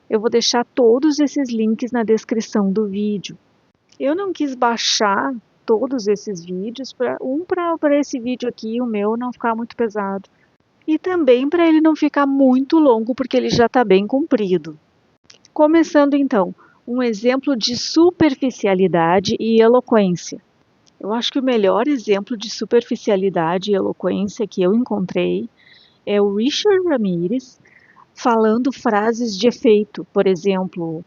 Eu vou deixar todos esses links na descrição do vídeo. Eu não quis baixar todos esses vídeos, para esse vídeo aqui, o meu, não ficar muito pesado. E também para ele não ficar muito longo, porque ele já está bem comprido. Começando então, um exemplo de superficialidade e eloquência. Eu acho que o melhor exemplo de superficialidade e eloquência que eu encontrei é o Richard Ramirez falando frases de efeito. Por exemplo,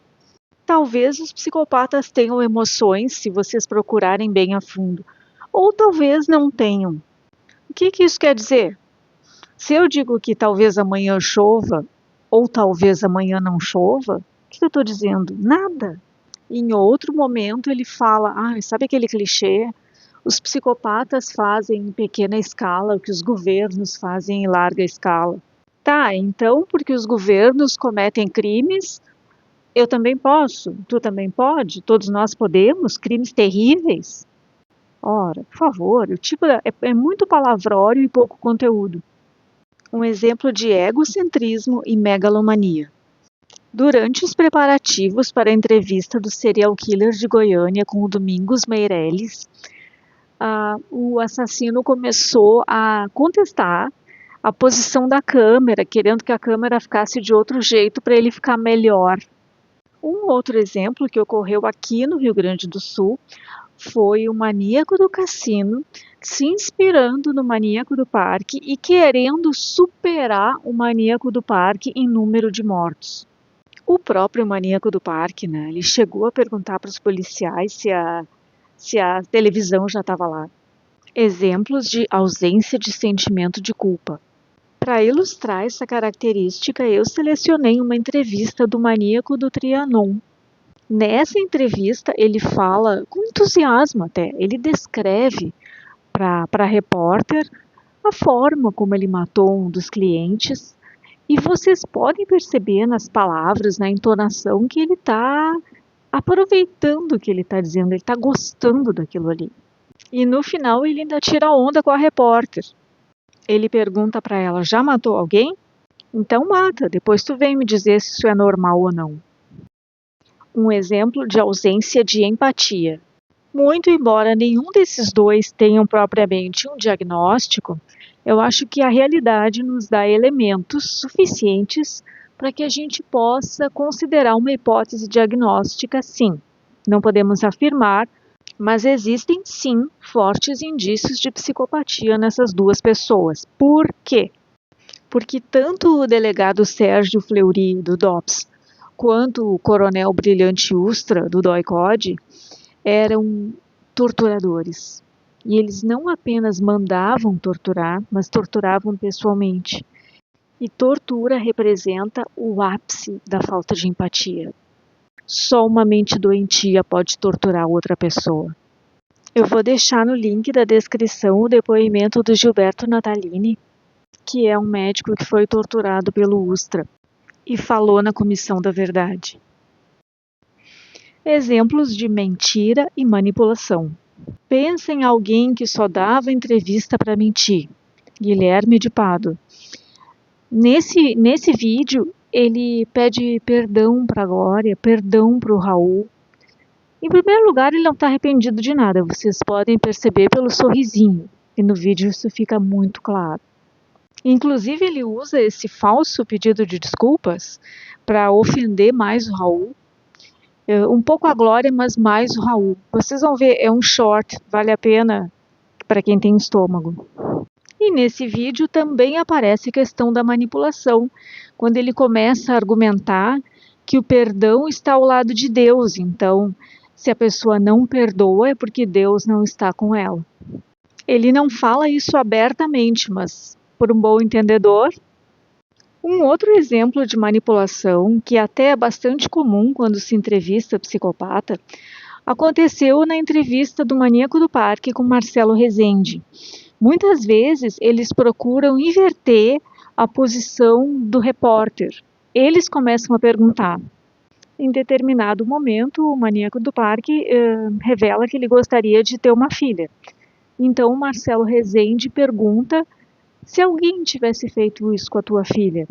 talvez os psicopatas tenham emoções se vocês procurarem bem a fundo, ou talvez não tenham. O que isso quer dizer? Se eu digo que talvez amanhã chova, ou talvez amanhã não chova, o que eu estou dizendo? Nada. Em outro momento ele fala, sabe aquele clichê? Os psicopatas fazem em pequena escala o que os governos fazem em larga escala. Tá, então porque os governos cometem crimes, eu também posso, tu também pode, todos nós podemos, crimes terríveis? Ora, por favor, o tipo é muito palavrório e pouco conteúdo. Um exemplo de egocentrismo e megalomania. Durante os preparativos para a entrevista do serial killer de Goiânia com o Domingos Meirelles, o assassino começou a contestar a posição da câmera, querendo que a câmera ficasse de outro jeito para ele ficar melhor. Um outro exemplo que ocorreu aqui no Rio Grande do Sul foi o maníaco do cassino se inspirando no maníaco do parque e querendo superar o maníaco do parque em número de mortos. O próprio maníaco do parque, ele chegou a perguntar para os policiais se a televisão já estava lá. Exemplos de ausência de sentimento de culpa. Para ilustrar essa característica, eu selecionei uma entrevista do maníaco do Trianon. Nessa entrevista, ele fala com entusiasmo até, ele descreve para a repórter a forma como ele matou um dos clientes, e vocês podem perceber nas palavras, na entonação, que ele está aproveitando o que ele está dizendo, ele está gostando daquilo ali. E no final ele ainda tira onda com a repórter. Ele pergunta para ela, já matou alguém? Então mata, depois tu vem me dizer se isso é normal ou não. Um exemplo de ausência de empatia. Muito embora nenhum desses dois tenham propriamente um diagnóstico, eu acho que a realidade nos dá elementos suficientes para que a gente possa considerar uma hipótese diagnóstica, sim. Não podemos afirmar, mas existem sim fortes indícios de psicopatia nessas duas pessoas. Por quê? Porque tanto o delegado Sérgio Fleury, do DOPS, quanto o coronel Brilhante Ustra, do DOI-CODE, eram torturadores. E eles não apenas mandavam torturar, mas torturavam pessoalmente. E tortura representa o ápice da falta de empatia. Só uma mente doentia pode torturar outra pessoa. Eu vou deixar no link da descrição o depoimento do Gilberto Natalini, que é um médico que foi torturado pelo Ustra e falou na Comissão da Verdade. Exemplos de mentira e manipulação. Pensa em alguém que só dava entrevista para mentir. Guilherme de Pádua. Nesse vídeo, ele pede perdão para a Glória, perdão para o Raul. Em primeiro lugar, ele não está arrependido de nada, vocês podem perceber pelo sorrisinho, e no vídeo isso fica muito claro. Inclusive, ele usa esse falso pedido de desculpas para ofender mais o Raul. Um pouco a Glória, mas mais o Raul. Vocês vão ver, é um short, vale a pena para quem tem estômago. E nesse vídeo também aparece a questão da manipulação, quando ele começa a argumentar que o perdão está ao lado de Deus, então se a pessoa não perdoa é porque Deus não está com ela. Ele não fala isso abertamente, mas por um bom entendedor. Um outro exemplo de manipulação, que até é bastante comum quando se entrevista psicopata, aconteceu na entrevista do Maníaco do Parque com Marcelo Rezende. Muitas vezes eles procuram inverter a posição do repórter. Eles começam a perguntar. Em determinado momento, o Maníaco do Parque revela que ele gostaria de ter uma filha. Então, o Marcelo Rezende pergunta se alguém tivesse feito isso com a tua filha.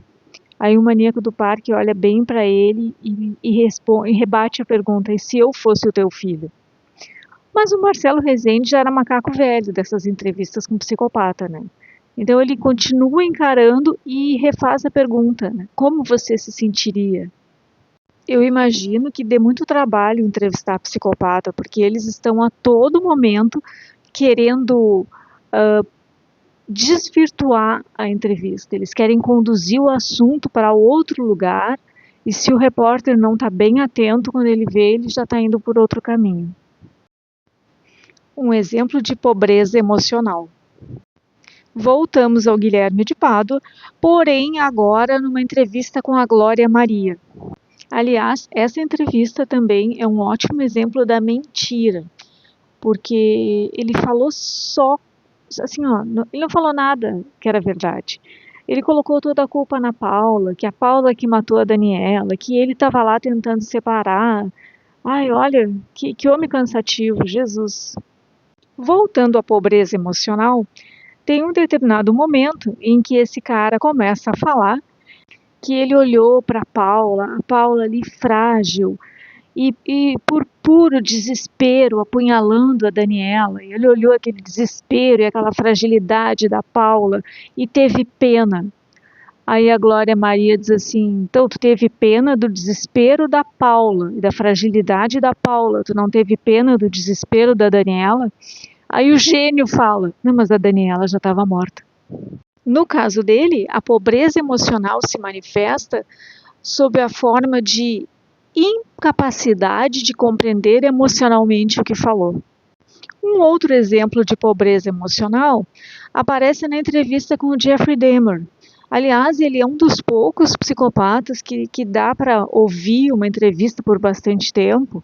Aí o Maníaco do Parque olha bem para ele e rebate a pergunta: e se eu fosse o teu filho? Mas o Marcelo Rezende já era macaco velho dessas entrevistas com psicopata, né? Então ele continua encarando e refaz a pergunta, né? Como você se sentiria? Eu imagino que dê muito trabalho entrevistar psicopata, porque eles estão a todo momento querendo desvirtuar a entrevista. Eles querem conduzir o assunto para outro lugar, e se o repórter não está bem atento, quando ele vê, ele já está indo por outro caminho. Um exemplo de pobreza emocional. Voltamos ao Guilherme de Pádua, porém agora numa entrevista com a Glória Maria. Aliás, essa entrevista também é um ótimo exemplo da mentira, porque ele falou só, assim, ó, ele não falou nada que era verdade. Ele colocou toda a culpa na Paula, que a Paula que matou a Daniela, que ele estava lá tentando separar. Ai, olha, que homem cansativo, Jesus. Voltando à pobreza emocional, tem um determinado momento em que esse cara começa a falar que ele olhou para a Paula ali frágil, e por puro desespero, apunhalando a Daniela, ele olhou aquele desespero e aquela fragilidade da Paula e teve pena. Aí a Glória Maria diz assim: então tu teve pena do desespero da Paula e da fragilidade da Paula, tu não teve pena do desespero da Daniela? Aí o gênio fala: não, mas a Daniela já estava morta. No caso dele, a pobreza emocional se manifesta sob a forma de incapacidade de compreender emocionalmente o que falou. Um outro exemplo de pobreza emocional aparece na entrevista com o Jeffrey Dahmer. Aliás, ele é um dos poucos psicopatas que dá para ouvir uma entrevista por bastante tempo,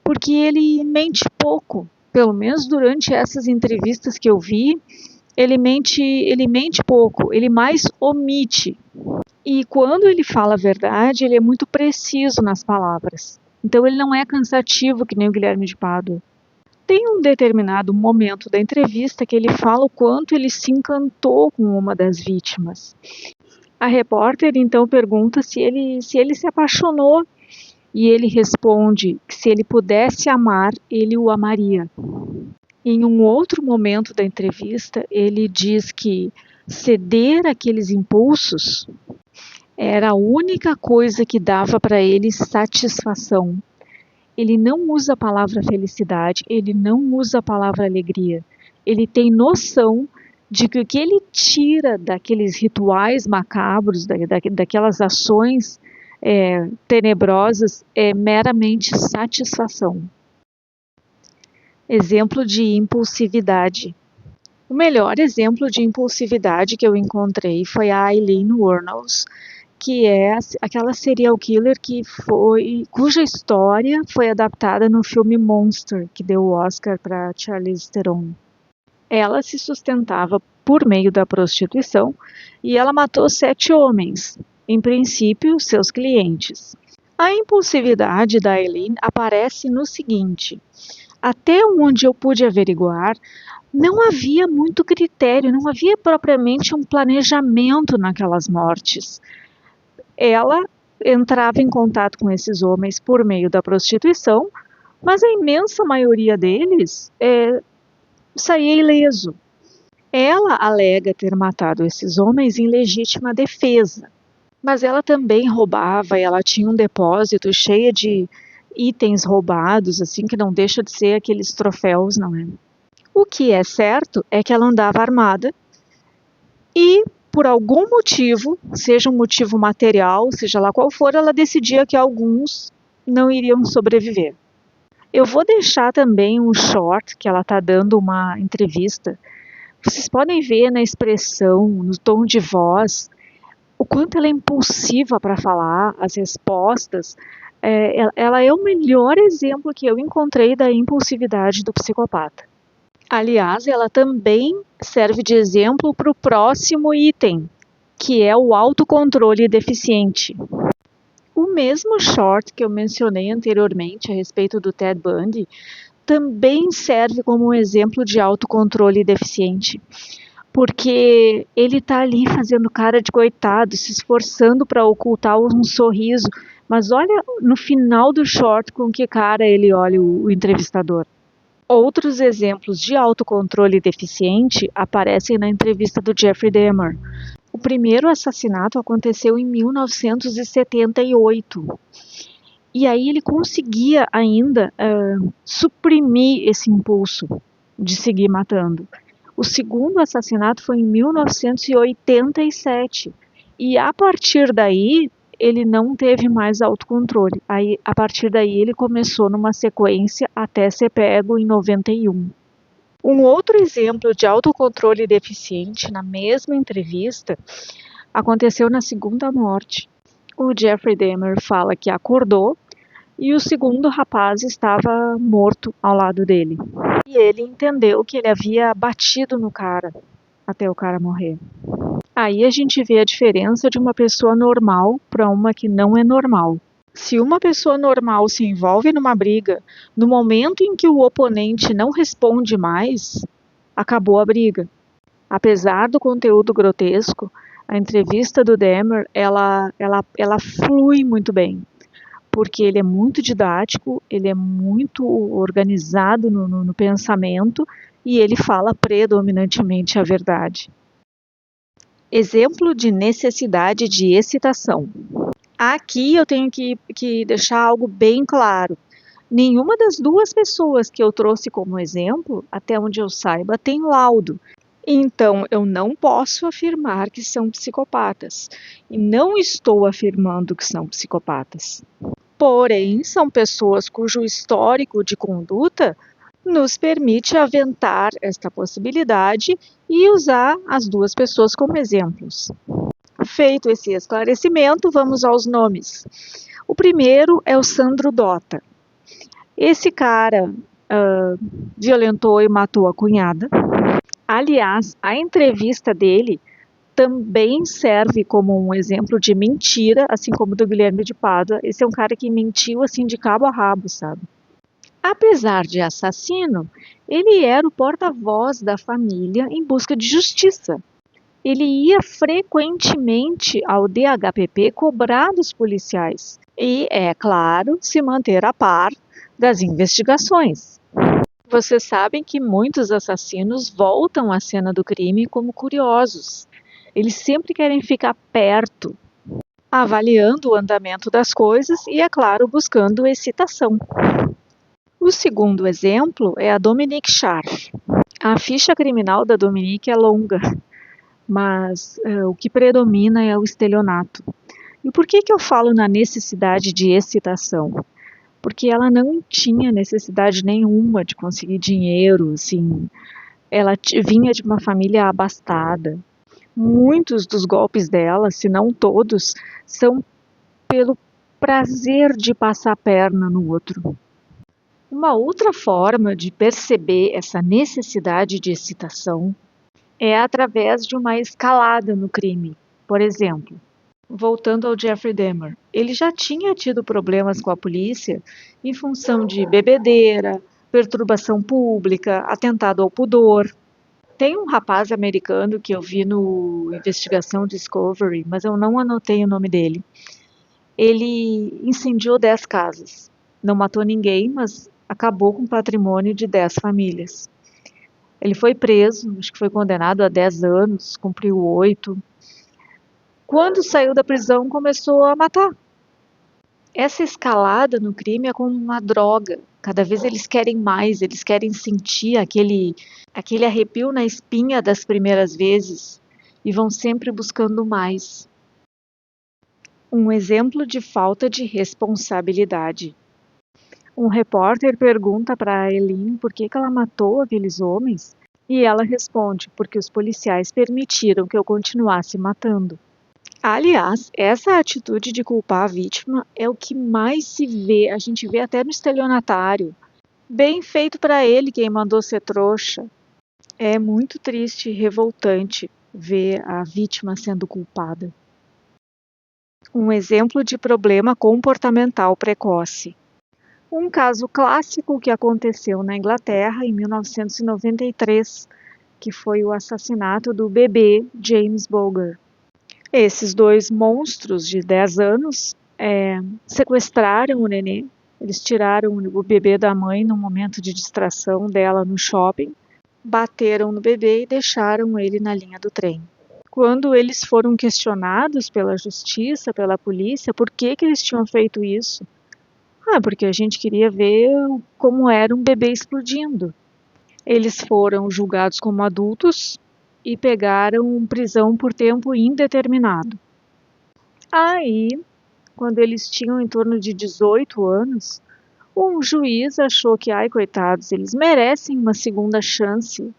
porque ele mente pouco. Pelo menos durante essas entrevistas que eu vi, ele mente pouco, ele mais omite. E quando ele fala a verdade, ele é muito preciso nas palavras. Então ele não é cansativo que nem o Guilherme de Pádua. Tem um determinado momento da entrevista que ele fala o quanto ele se encantou com uma das vítimas. A repórter então pergunta se ele se apaixonou, e ele responde que se ele pudesse amar, ele o amaria. Em um outro momento da entrevista, ele diz que ceder àqueles impulsos era a única coisa que dava para ele satisfação. Ele não usa a palavra felicidade, ele não usa a palavra alegria. Ele tem noção de que o que ele tira daqueles rituais macabros, daquelas ações tenebrosas, é meramente satisfação. Exemplo de impulsividade. O melhor exemplo de impulsividade que eu encontrei foi a Aileen Wuornos, que é aquela serial killer cuja história foi adaptada no filme Monster, que deu o Oscar para Charlize Theron. Ela se sustentava por meio da prostituição e ela matou 7 homens, em princípio seus clientes. A impulsividade da Aileen aparece no seguinte: até onde eu pude averiguar, não havia muito critério, não havia propriamente um planejamento naquelas mortes. Ela entrava em contato com esses homens por meio da prostituição, mas a imensa maioria deles saía ileso. Ela alega ter matado esses homens em legítima defesa, mas ela também roubava e ela tinha um depósito cheio de itens roubados, assim, que não deixa de ser aqueles troféus, não é? O que é certo é que ela andava armada e, por algum motivo, seja um motivo material, seja lá qual for, ela decidia que alguns não iriam sobreviver. Eu vou deixar também um short que ela está dando uma entrevista. Vocês podem ver na expressão, no tom de voz, o quanto ela é impulsiva para falar, as respostas. Ela é o melhor exemplo que eu encontrei da impulsividade do psicopata. Aliás, ela também serve de exemplo para o próximo item, que é o autocontrole deficiente. O mesmo short que eu mencionei anteriormente a respeito do Ted Bundy também serve como um exemplo de autocontrole deficiente, porque ele está ali fazendo cara de coitado, se esforçando para ocultar um sorriso, mas olha no final do short com que cara ele olha o entrevistador. Outros exemplos de autocontrole deficiente aparecem na entrevista do Jeffrey Dahmer. O primeiro assassinato aconteceu em 1978. E aí ele conseguia ainda suprimir esse impulso de seguir matando. O segundo assassinato foi em 1987. E a partir daí, ele não teve mais autocontrole. Aí, a partir daí, ele começou numa sequência até ser pego em 91. Um outro exemplo de autocontrole deficiente na mesma entrevista aconteceu na segunda morte. O Jeffrey Dahmer fala que acordou e o segundo rapaz estava morto ao lado dele. E ele entendeu que ele havia batido no cara até o cara morrer. Aí a gente vê a diferença de uma pessoa normal para uma que não é normal. Se uma pessoa normal se envolve numa briga, no momento em que o oponente não responde mais, acabou a briga. Apesar do conteúdo grotesco, a entrevista do Dahmer, ela flui muito bem, porque ele é muito didático, ele é muito organizado no pensamento e ele fala predominantemente a verdade. Exemplo de necessidade de excitação. Aqui eu tenho que deixar algo bem claro. Nenhuma das duas pessoas que eu trouxe como exemplo, até onde eu saiba, tem laudo. Então, eu não posso afirmar que são psicopatas. E não estou afirmando que são psicopatas. Porém, são pessoas cujo histórico de conduta nos permite aventar esta possibilidade e usar as duas pessoas como exemplos. Feito esse esclarecimento, vamos aos nomes. O primeiro é o Sandro Dota. Esse cara violentou e matou a cunhada. Aliás, a entrevista dele também serve como um exemplo de mentira, assim como do Guilherme de Pádua. Esse é um cara que mentiu assim de cabo a rabo, sabe? Apesar de assassino, ele era o porta-voz da família em busca de justiça. Ele ia frequentemente ao DHPP cobrar dos policiais e, é claro, se manter a par das investigações. Vocês sabem que muitos assassinos voltam à cena do crime como curiosos. Eles sempre querem ficar perto, avaliando o andamento das coisas e, é claro, buscando excitação. O segundo exemplo é a Dominique Scharf. A ficha criminal da Dominique é longa, mas o que predomina é o estelionato. E por que eu falo na necessidade de excitação? Porque ela não tinha necessidade nenhuma de conseguir dinheiro, assim. Ela vinha de uma família abastada. Muitos dos golpes dela, se não todos, são pelo prazer de passar a perna no outro. Uma outra forma de perceber essa necessidade de excitação é através de uma escalada no crime. Por exemplo, voltando ao Jeffrey Dahmer, ele já tinha tido problemas com a polícia em função de bebedeira, perturbação pública, atentado ao pudor. Tem um rapaz americano que eu vi no Investigação Discovery, mas eu não anotei o nome dele. Ele incendiou 10 casas. Não matou ninguém, mas acabou com o patrimônio de 10 famílias. Ele foi preso, acho que foi condenado a 10 anos, cumpriu 8. Quando saiu da prisão, começou a matar. Essa escalada no crime é como uma droga. Cada vez eles querem mais, eles querem sentir aquele arrepio na espinha das primeiras vezes e vão sempre buscando mais. Um exemplo de falta de responsabilidade. Um repórter pergunta para Eileen por que ela matou aqueles homens e ela responde: porque os policiais permitiram que eu continuasse matando. Aliás, essa atitude de culpar a vítima é o que mais se vê, a gente vê até no estelionatário. Bem feito para ele quem mandou ser trouxa. É muito triste e revoltante ver a vítima sendo culpada. Um exemplo de problema comportamental precoce. Um caso clássico que aconteceu na Inglaterra em 1993, que foi o assassinato do bebê James Bulger. Esses dois monstros de 10 anos sequestraram o nenê. Eles tiraram o bebê da mãe num momento de distração dela no shopping, bateram no bebê e deixaram ele na linha do trem. Quando eles foram questionados pela justiça, pela polícia, por que eles tinham feito isso? Porque a gente queria ver como era um bebê explodindo. Eles foram julgados como adultos e pegaram prisão por tempo indeterminado. Aí, quando eles tinham em torno de 18 anos, um juiz achou que, coitados, eles merecem uma segunda chance.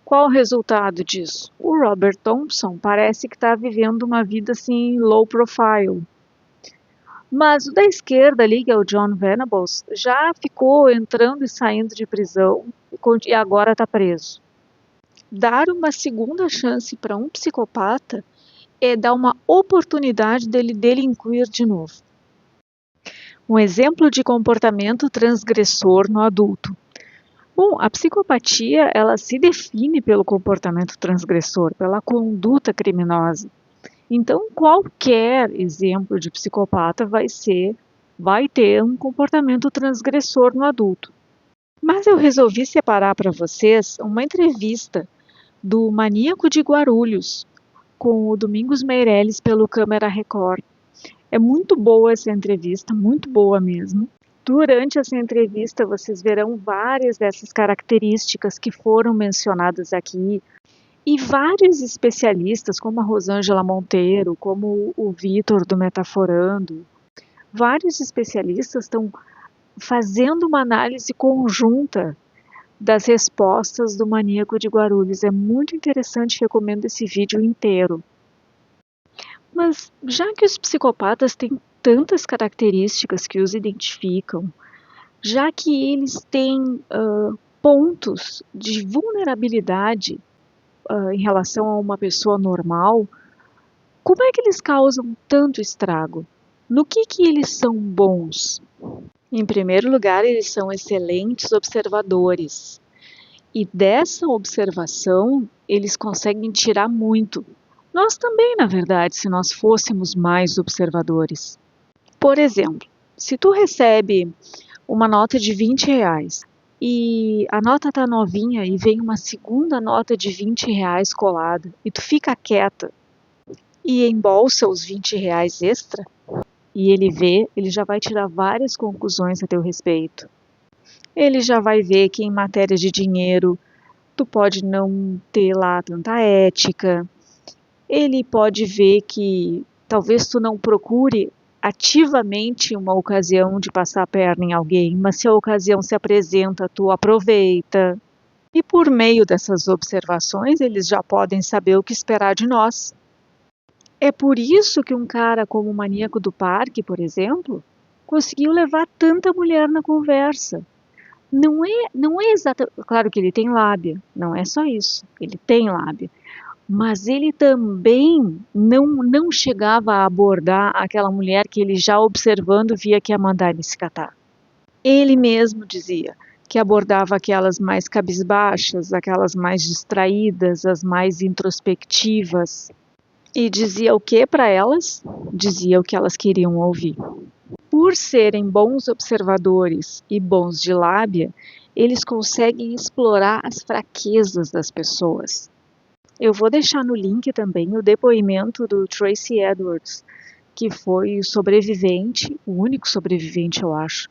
Qual o resultado disso? O Robert Thompson parece que está vivendo uma vida assim, low profile. Mas o da esquerda ali, que é o John Venables, já ficou entrando e saindo de prisão e agora está preso. Dar uma segunda chance para um psicopata é dar uma oportunidade dele delinquir de novo. Um exemplo de comportamento transgressor no adulto. Bom, a psicopatia, ela se define pelo comportamento transgressor, pela conduta criminosa. Então, qualquer exemplo de psicopata vai ter um comportamento transgressor no adulto. Mas eu resolvi separar para vocês uma entrevista do Maníaco de Guarulhos com o Domingos Meirelles pelo Câmara Record. É muito boa essa entrevista, muito boa mesmo. Durante essa entrevista, vocês verão várias dessas características que foram mencionadas aqui, e vários especialistas, como a Rosângela Monteiro, como o Vitor do Metaforando, vários especialistas estão fazendo uma análise conjunta das respostas do Maníaco de Guarulhos. É muito interessante, recomendo esse vídeo inteiro. Mas já que os psicopatas têm tantas características que os identificam, já que eles têm pontos de vulnerabilidade em relação a uma pessoa normal, como é que eles causam tanto estrago? No que eles são bons? Em primeiro lugar, eles são excelentes observadores. E dessa observação, eles conseguem tirar muito. Nós também, na verdade, se nós fôssemos mais observadores. Por exemplo, se tu recebe uma nota de R$20 e a nota tá novinha e vem uma segunda nota de R$20 colada e tu fica quieta e embolsa os R$20 extra e ele já vai tirar várias conclusões a teu respeito. Ele já vai ver que em matéria de dinheiro tu pode não ter lá tanta ética. Ele pode ver que talvez tu não procure ativamente uma ocasião de passar a perna em alguém, mas se a ocasião se apresenta, tu aproveita. E por meio dessas observações, eles já podem saber o que esperar de nós. É por isso que um cara como o Maníaco do Parque, por exemplo, conseguiu levar tanta mulher na conversa. Não é exatamente... Claro que ele tem lábia, não é só isso, ele tem lábia. Mas ele também não chegava a abordar aquela mulher que ele, já observando, via que ia mandar ele se catar. Ele mesmo dizia que abordava aquelas mais cabisbaixas, aquelas mais distraídas, as mais introspectivas. E dizia o que para elas? Dizia o que elas queriam ouvir. Por por serem bons observadores e bons de lábia, eles conseguem explorar as fraquezas das pessoas. Eu vou deixar no link também o depoimento do Tracy Edwards, que foi o sobrevivente, o único sobrevivente, eu acho,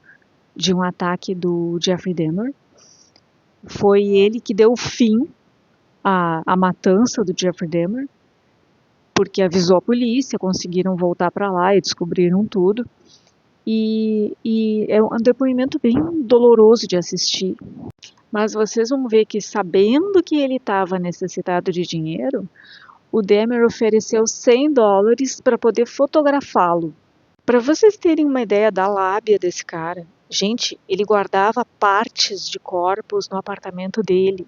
de um ataque do Jeffrey Dahmer. Foi ele que deu fim à matança do Jeffrey Dahmer, porque avisou a polícia, conseguiram voltar para lá e descobriram tudo. E é um depoimento bem doloroso de assistir. Mas vocês vão ver que, sabendo que ele estava necessitado de dinheiro, o Dahmer ofereceu $100 para poder fotografá-lo. Para vocês terem uma ideia da lábia desse cara, gente, ele guardava partes de corpos no apartamento dele.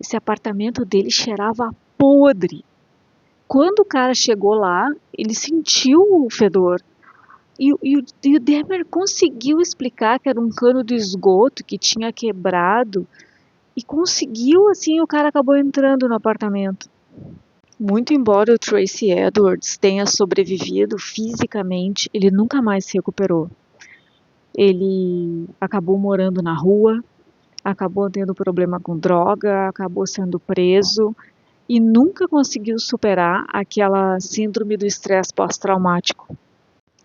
Esse apartamento dele cheirava podre. Quando o cara chegou lá, ele sentiu o fedor. E o Dahmer conseguiu explicar que era um cano de esgoto que tinha quebrado. E conseguiu, assim, o cara acabou entrando no apartamento. Muito embora o Tracy Edwards tenha sobrevivido fisicamente, ele nunca mais se recuperou. Ele acabou morando na rua, acabou tendo problema com droga, acabou sendo preso e nunca conseguiu superar aquela síndrome do estresse pós-traumático.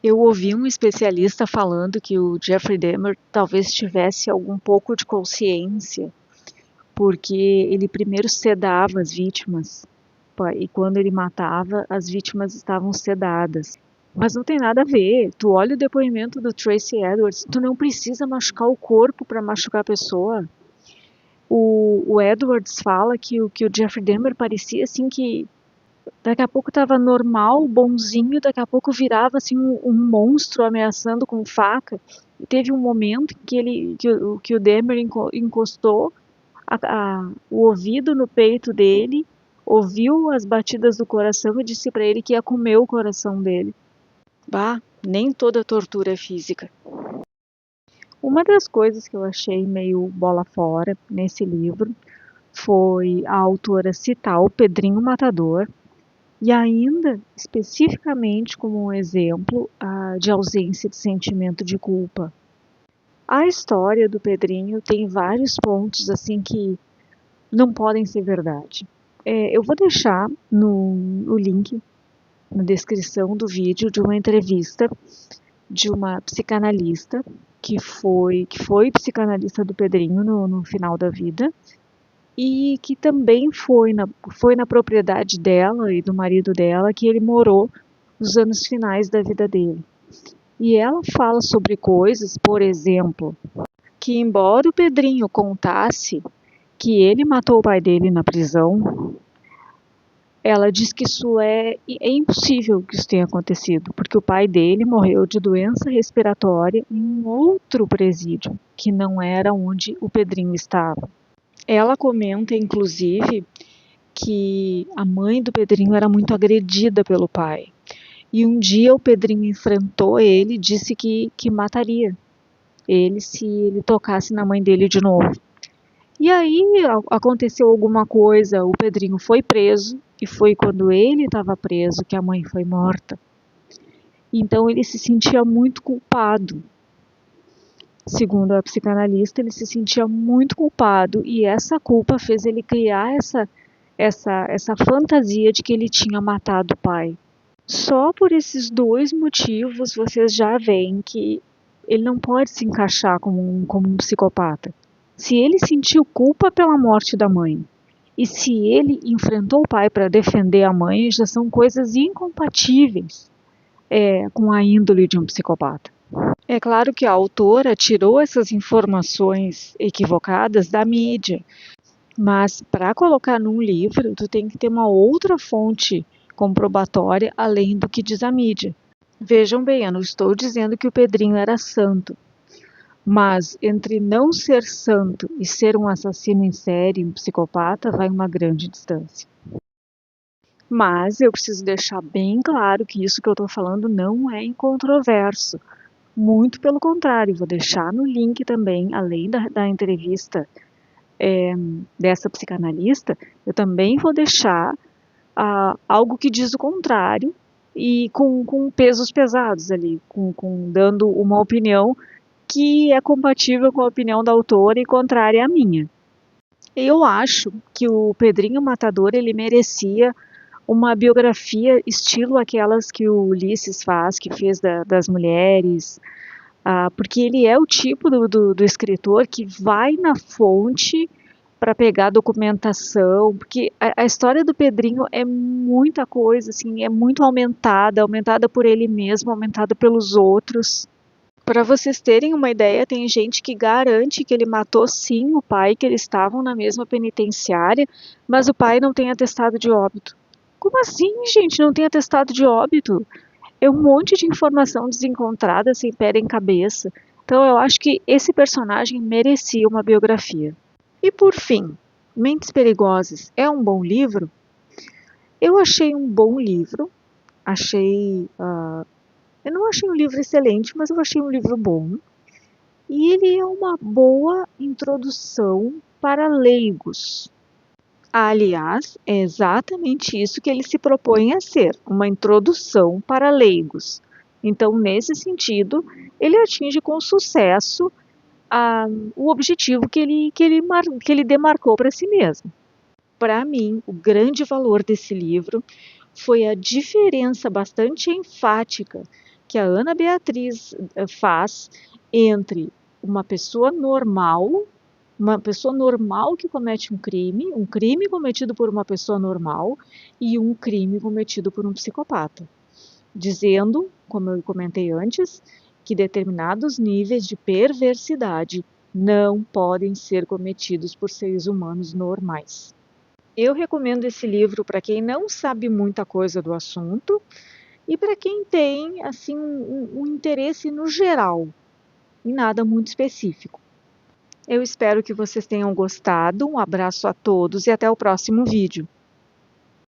Eu ouvi um especialista falando que o Jeffrey Dahmer talvez tivesse algum pouco de consciência, porque ele primeiro sedava as vítimas e quando ele matava, as vítimas estavam sedadas. Mas não tem nada a ver. Tu olha o depoimento do Tracy Edwards, tu não precisa machucar o corpo para machucar a pessoa. O Edwards fala que o Jeffrey Dahmer parecia assim que daqui a pouco estava normal, bonzinho, daqui a pouco virava assim um monstro ameaçando com faca. E teve um momento que o Dahmer encostou o ouvido no peito dele, ouviu as batidas do coração e disse para ele que ia comer o coração dele. Bah, nem toda tortura é física. Uma das coisas que eu achei meio bola fora nesse livro foi a autora citar o Pedrinho Matador e ainda especificamente como um exemplo de ausência de sentimento de culpa. A história do Pedrinho tem vários pontos assim que não podem ser verdade. Eu vou deixar o link na descrição do vídeo de uma entrevista de uma psicanalista que foi psicanalista do Pedrinho no final da vida e que também foi na propriedade dela e do marido dela que ele morou nos anos finais da vida dele. E ela fala sobre coisas, por exemplo, que embora o Pedrinho contasse que ele matou o pai dele na prisão, ela diz que isso é impossível que isso tenha acontecido, porque o pai dele morreu de doença respiratória em um outro presídio, que não era onde o Pedrinho estava. Ela comenta, inclusive, que a mãe do Pedrinho era muito agredida pelo pai. E um dia o Pedrinho enfrentou ele e disse que mataria ele se ele tocasse na mãe dele de novo. E aí aconteceu alguma coisa, o Pedrinho foi preso, e foi quando ele estava preso que a mãe foi morta. Então ele se sentia muito culpado. Segundo a psicanalista, ele se sentia muito culpado e essa culpa fez ele criar essa fantasia de que ele tinha matado o pai. Só por esses dois motivos vocês já veem que ele não pode se encaixar como um psicopata. Se ele sentiu culpa pela morte da mãe e se ele enfrentou o pai para defender a mãe, já são coisas incompatíveis com a índole de um psicopata. É claro que a autora tirou essas informações equivocadas da mídia, mas para colocar num livro, tu tem que ter uma outra fonte comprobatória além do que diz a mídia. Vejam bem, eu não estou dizendo que o Pedrinho era santo, mas entre não ser santo e ser um assassino em série, um psicopata, vai uma grande distância. Mas eu preciso deixar bem claro que isso que eu estou falando não é incontroverso. Muito pelo contrário, vou deixar no link também, além da entrevista dessa psicanalista, eu também vou deixar algo que diz o contrário, e com pesos pesados ali, dando uma opinião que é compatível com a opinião da autora e contrária à minha. Eu acho que o Pedrinho Matador ele merecia uma biografia estilo aquelas que o Ulisses faz, que fez das mulheres, porque ele é o tipo do escritor que vai na fonte para pegar documentação, porque a história do Pedrinho é muita coisa, assim, é muito aumentada por ele mesmo, aumentada pelos outros. Para vocês terem uma ideia, tem gente que garante que ele matou sim o pai, que eles estavam na mesma penitenciária, mas o pai não tem atestado de óbito. Como assim, gente? Não tem atestado de óbito? É um monte de informação desencontrada, sem pé em cabeça. Então eu acho que esse personagem merecia uma biografia. E por fim, Mentes Perigosas é um bom livro? Eu achei um bom livro. Eu não achei um livro excelente, mas eu achei um livro bom. E ele é uma boa introdução para leigos. Aliás, é exatamente isso que ele se propõe a ser, uma introdução para leigos. Então, nesse sentido, ele atinge com sucesso o objetivo que ele demarcou para si mesmo. Para mim, o grande valor desse livro foi a diferença bastante enfática que a Ana Beatriz faz entre uma pessoa normal que comete um crime cometido por uma pessoa normal e um crime cometido por um psicopata, dizendo, como eu comentei antes, que determinados níveis de perversidade não podem ser cometidos por seres humanos normais. Eu recomendo esse livro para quem não sabe muita coisa do assunto e para quem tem assim um interesse no geral e nada muito específico. Eu espero que vocês tenham gostado. Um abraço a todos e até o próximo vídeo.